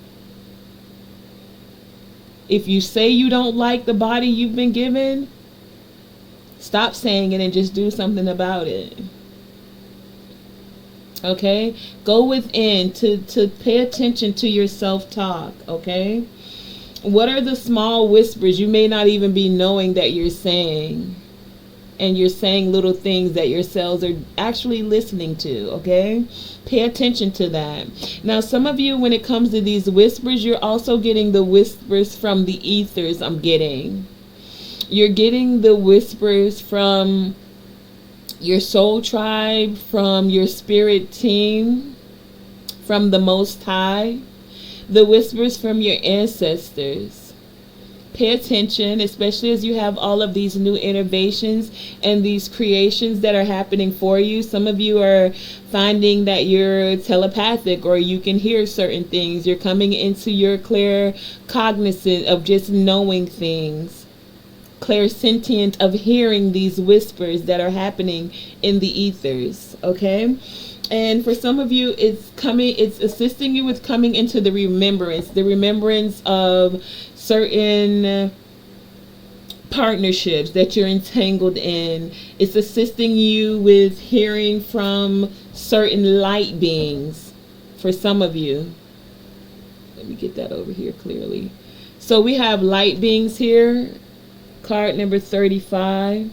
If you say you don't like the body you've been given, stop saying it and just do something about it. Okay? Go within to pay attention to your self-talk, okay? What are the small whispers you may not even be knowing that you're saying? And you're saying little things that your cells are actually listening to, okay? Pay attention to that. Now, some of you, when it comes to these whispers, you're also getting the whispers from the ethers. You're getting the whispers from your soul tribe, from your spirit team, from the Most High, the whispers from your ancestors. Pay attention, especially as you have all of these new innovations and these creations that are happening for you. Some of you are finding that you're telepathic, or you can hear certain things. You're coming into your clear cognizant of just knowing things. Clairsentient of hearing these whispers that are happening in the ethers, okay? And for some of you, it's assisting you with coming into the remembrance of certain partnerships that you're entangled in. It's assisting you with hearing from certain light beings for some of you. Let me get that over here clearly. So we have light beings here, card number 35.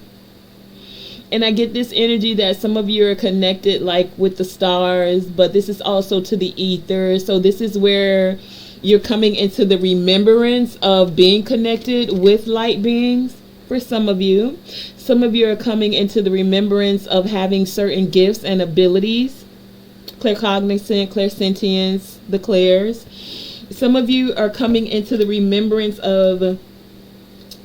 And I get this energy that some of you are connected like with the stars, but this is also to the ether. So this is where you're coming into the remembrance of being connected with light beings for some of you. Some of you are coming into the remembrance of having certain gifts and abilities. Claircognizant, clairsentience, the clairs. Some of you are coming into the remembrance of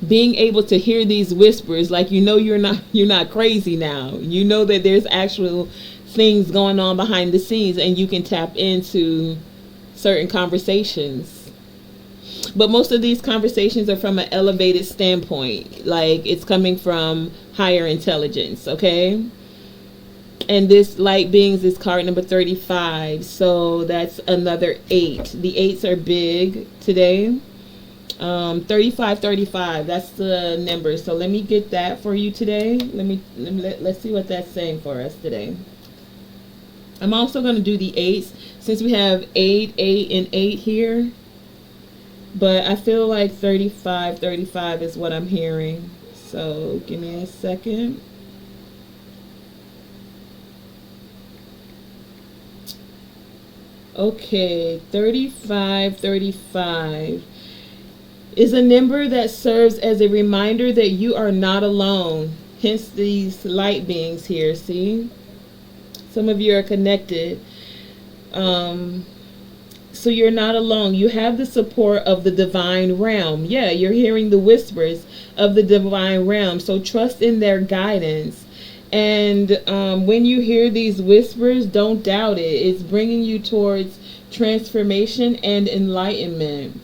being able to hear these whispers, like you're not crazy now. You know that there's actual things going on behind the scenes, and you can tap into certain conversations. But most of these conversations are from an elevated standpoint, like it's coming from higher intelligence, okay? And this light beings is card number 35. So that's another 8. The 8s are big today. 3535, that's the number. So let me get that for you today. Let's see what that's saying for us today. I'm also going to do the 8s since we have 8, 8, and 8 here. But I feel like 3535 is what I'm hearing. So give me a second. Okay, 3535 is a number that serves as a reminder that you are not alone. Hence these light beings here, see? Some of you are connected. So you're not alone. You have the support of the divine realm. Yeah, you're hearing the whispers of the divine realm. So trust in their guidance. And when you hear these whispers, don't doubt it. It's bringing you towards transformation and enlightenment.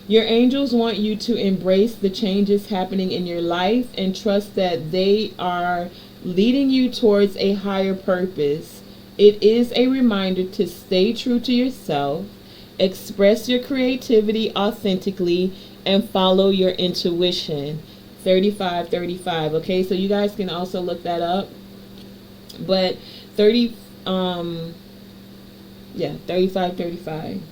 Your angels want you to embrace the changes happening in your life and trust that they are leading you towards a higher purpose. It is a reminder to stay true to yourself, express your creativity authentically, and follow your intuition. 3535. Okay, so you guys can also look that up. But 3535.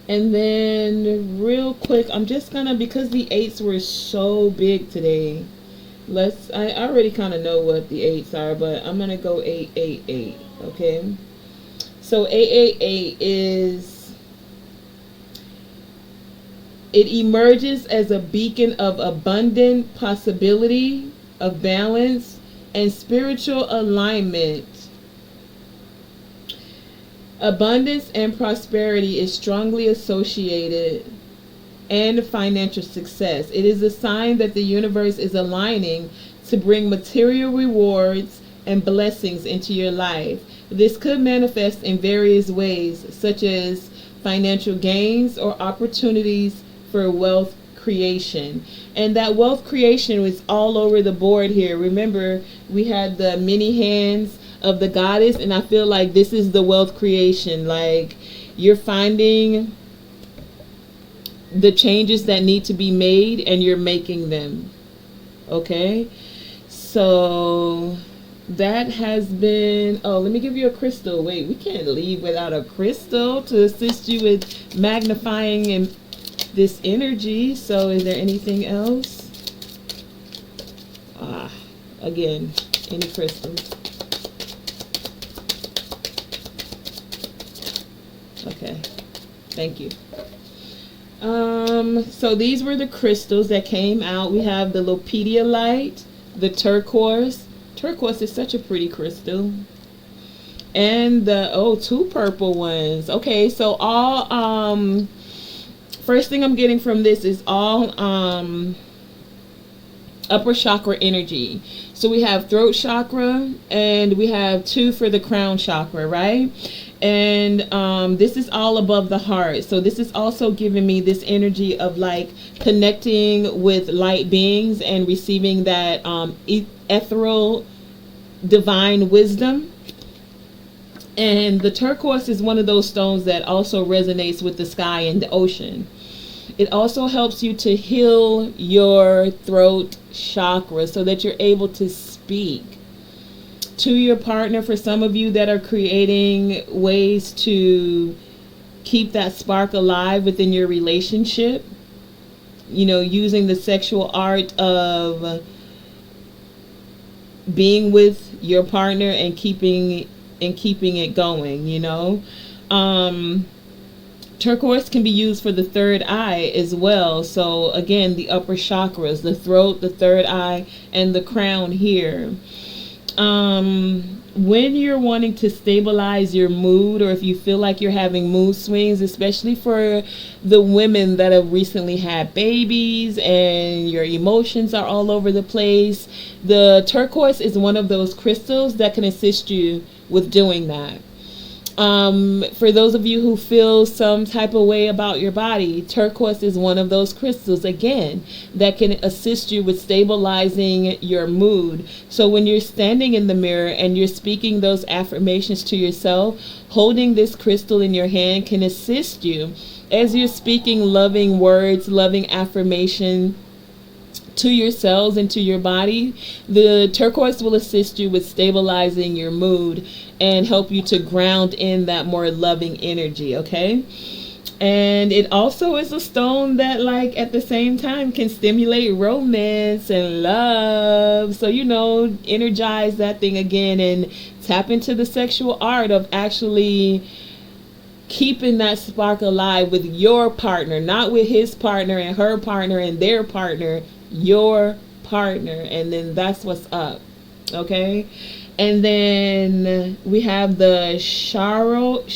And then real quick, I'm just gonna, because the 8s were so big today, I already kind of know what the 8s are, but I'm gonna go 888. Okay, so 888 is, it emerges as a beacon of abundant possibility, of balance, and spiritual alignment. Abundance and prosperity is strongly associated, and financial success. It is a sign that the universe is aligning to bring material rewards and blessings into your life. This could manifest in various ways, such as financial gains or opportunities for wealth creation. And that wealth creation was all over the board here. Remember, we had the many hands of the goddess, and I feel like this is the wealth creation. Like, you're finding the changes that need to be made and you're making them. Okay, so that has been, oh, let me give you a crystal. Wait, we can't leave without a crystal to assist you with magnifying and this energy. So is there anything else? Again, any crystals? Okay, thank you. So these were the crystals that came out. We have the Lopediolite, the turquoise. Turquoise is such a pretty crystal. And the, two purple ones. Okay, so all, first thing I'm getting from this is all upper chakra energy. So we have throat chakra, and we have 2 for the crown chakra, right? And this is all above the heart. So this is also giving me this energy of like connecting with light beings and receiving that ethereal divine wisdom. And the turquoise is one of those stones that also resonates with the sky and the ocean. It also helps you to heal your throat chakra so that you're able to speak to your partner. For some of you that are creating ways to keep that spark alive within your relationship, you know, using the sexual art of being with your partner and keeping it going, you know. Turquoise can be used for the third eye as well. So again, the upper chakras, the throat, the third eye, and the crown here. When you're wanting to stabilize your mood, or if you feel like you're having mood swings, especially for the women that have recently had babies and your emotions are all over the place, the turquoise is one of those crystals that can assist you with doing that. For those of you who feel some type of way about your body, turquoise is one of those crystals, again, that can assist you with stabilizing your mood. So when you're standing in the mirror and you're speaking those affirmations to yourself, holding this crystal in your hand can assist you as you're speaking loving words, loving affirmation to your cells and to your body. The turquoise will assist you with stabilizing your mood and help you to ground in that more loving energy, okay? And it also is a stone that, like, at the same time can stimulate romance and love. So, energize that thing again and tap into the sexual art of actually keeping that spark alive with your partner, not with his partner and her partner and their partner, your partner. And then that's what's up, okay? And then we have the charoite.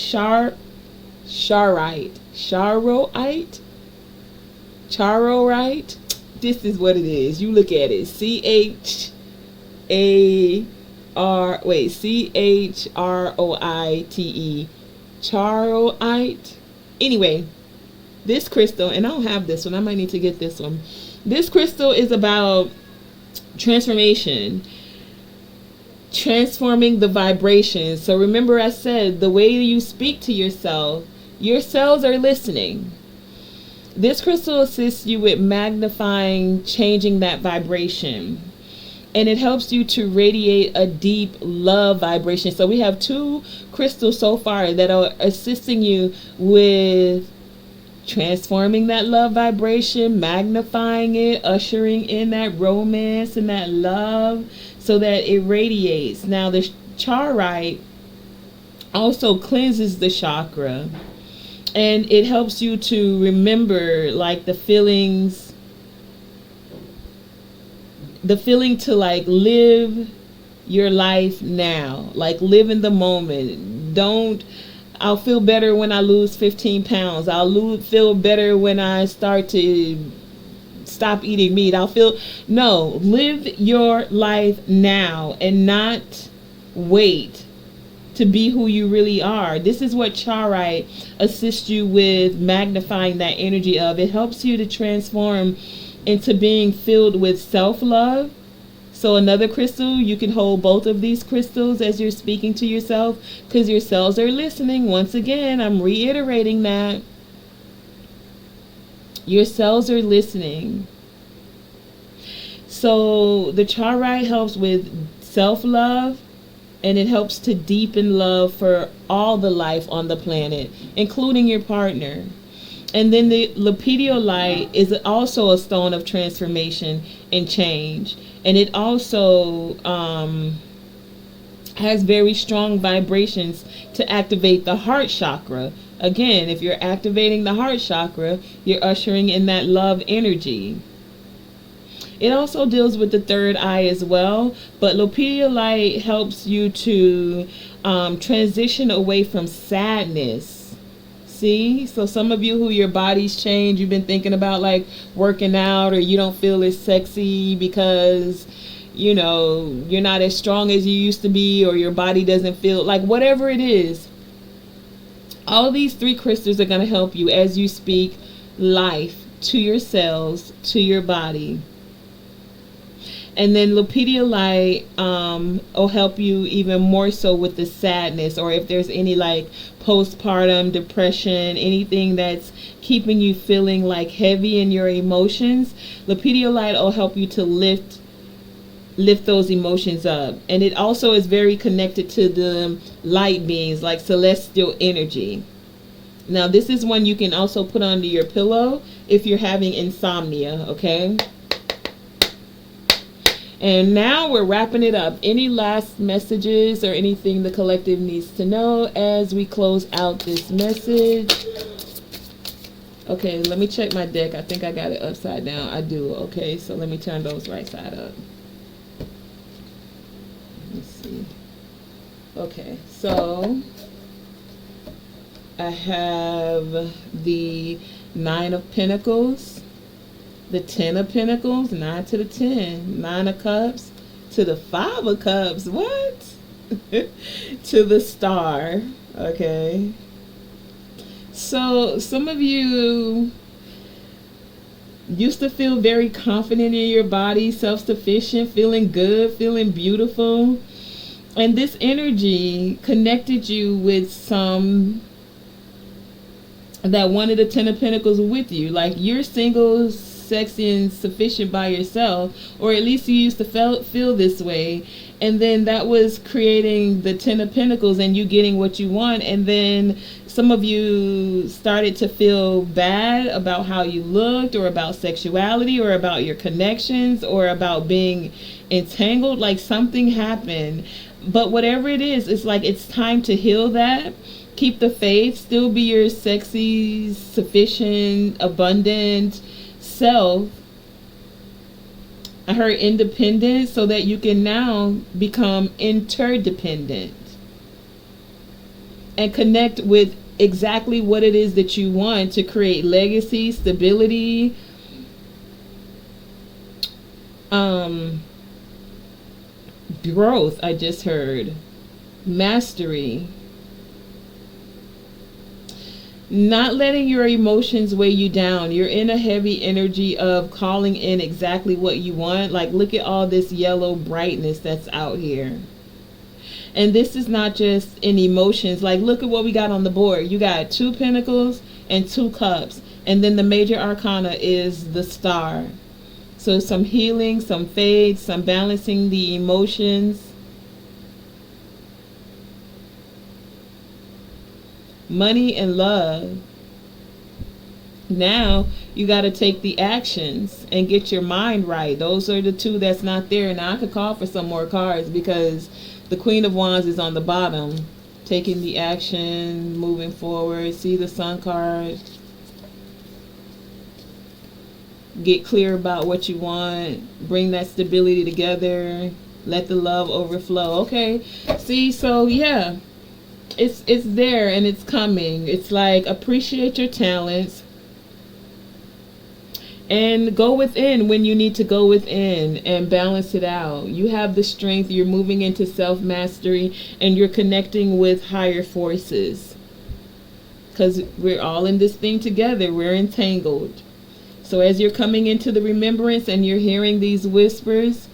This is what it is. You look at it. Chroite. Charoite. Anyway, this crystal, and I don't have this one. I might need to get this one. This crystal is about transformation, transforming the vibration. So remember, I said the way you speak to yourself, your cells are listening. This crystal assists you with magnifying, changing that vibration. And it helps you to radiate a deep love vibration. So we have 2 crystals so far that are assisting you with transforming that love vibration, magnifying it, ushering in that romance and that love so that it radiates. Now the charoite also cleanses the chakra, and it helps you to remember, like, the feeling to, like, live your life now, like live in the moment. I'll feel better when I lose 15 pounds. I'll feel better when I start to stop eating meat. Live your life now and not wait to be who you really are. This is what charoite assists you with magnifying that energy of. It helps you to transform into being filled with self-love. So another crystal, you can hold both of these crystals as you're speaking to yourself, because your cells are listening. Once again, I'm reiterating that. Your cells are listening. So the charoite helps with self-love, and it helps to deepen love for all the life on the planet, including your partner. And then the lepidolite is also a stone of transformation and change. And it also has very strong vibrations to activate the heart chakra. Again, if you're activating the heart chakra, you're ushering in that love energy. It also deals with the third eye as well, but lepidolite helps you to transition away from sadness. See, so some of you who your body's changed, you've been thinking about, like, working out, or you don't feel as sexy because, you're not as strong as you used to be, or your body doesn't feel like, whatever it is. All these 3 crystals are going to help you as you speak life to your cells, to your body. And then lepidolite will help you even more so with the sadness, or if there's any, like, postpartum depression, anything that's keeping you feeling like heavy in your emotions. Lepidolite will help you to lift those emotions up. And it also is very connected to the light beings, like celestial energy. Now this is one you can also put under your pillow if you're having insomnia, okay? And now we're wrapping it up. Any last messages or anything the collective needs to know as we close out this message? Okay, let me check my deck. I think I got it upside down. I do. Okay, so let me turn those right side up. Let's see. Okay, so I have the 9 of Pentacles, the 10 of Pentacles, 9 to the 10, 9 of Cups, to the 5 of Cups, what? To the Star, Okay. So some of you used to feel very confident in your body, self-sufficient, feeling good, feeling beautiful. And this energy connected you with some that wanted the Ten of Pentacles with you. Like you're single, sexy, and sufficient by yourself, or at least you used to feel this way. And then that was creating the Ten of Pentacles and you getting what you want. And then some of you started to feel bad about how you looked, or about sexuality, or about your connections, or about being entangled. Like something happened. But whatever it is, it's like it's time to heal that. Keep the faith, still be your sexy, sufficient, abundant self. I heard independent, so that you can now become interdependent and connect with exactly what it is that you want to create legacy, stability, growth. I just heard mastery. Not letting your emotions weigh you down. You're in a heavy energy of calling in exactly what you want. Like, look at all this yellow brightness that's out here. And this is not just in emotions. Like, look at what we got on the board. You got 2 pentacles and 2 cups. And then the major arcana is the star. So some healing, some fade, some balancing the emotions. Money and love. Now you got to take the actions and get your mind right. Those are the 2 that's not there. Now I could call for some more cards, because the Queen of Wands is on the bottom. Taking the action, moving forward. See the Sun card. Get clear about what you want. Bring that stability together. Let the love overflow. Okay. See, so yeah. It's there and it's coming. It's like, appreciate your talents and go within when you need to go within and balance it out. You have the strength. You're moving into self-mastery and you're connecting with higher forces, because we're all in this thing together. We're entangled. So as you're coming into the remembrance and you're hearing these whispers,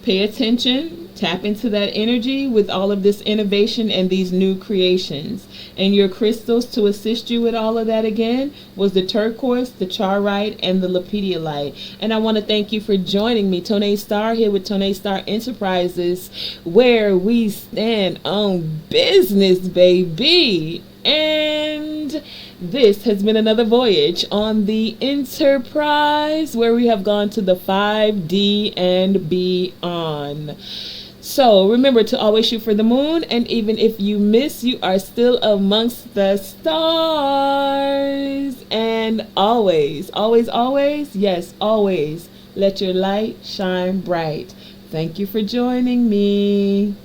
pay attention. Tap into that energy with all of this innovation and these new creations. And your crystals to assist you with all of that again was the turquoise, the charoite, and the lepidolite. And I want to thank you for joining me, Tonae Star, here with Tonae Star Enterprises, where we stand on business, baby. And this has been another voyage on the Enterprise, where we have gone to the 5D and beyond. So remember to always shoot for the moon, and even if you miss, you are still amongst the stars. And always, always, always, yes, always, let your light shine bright. Thank you for joining me.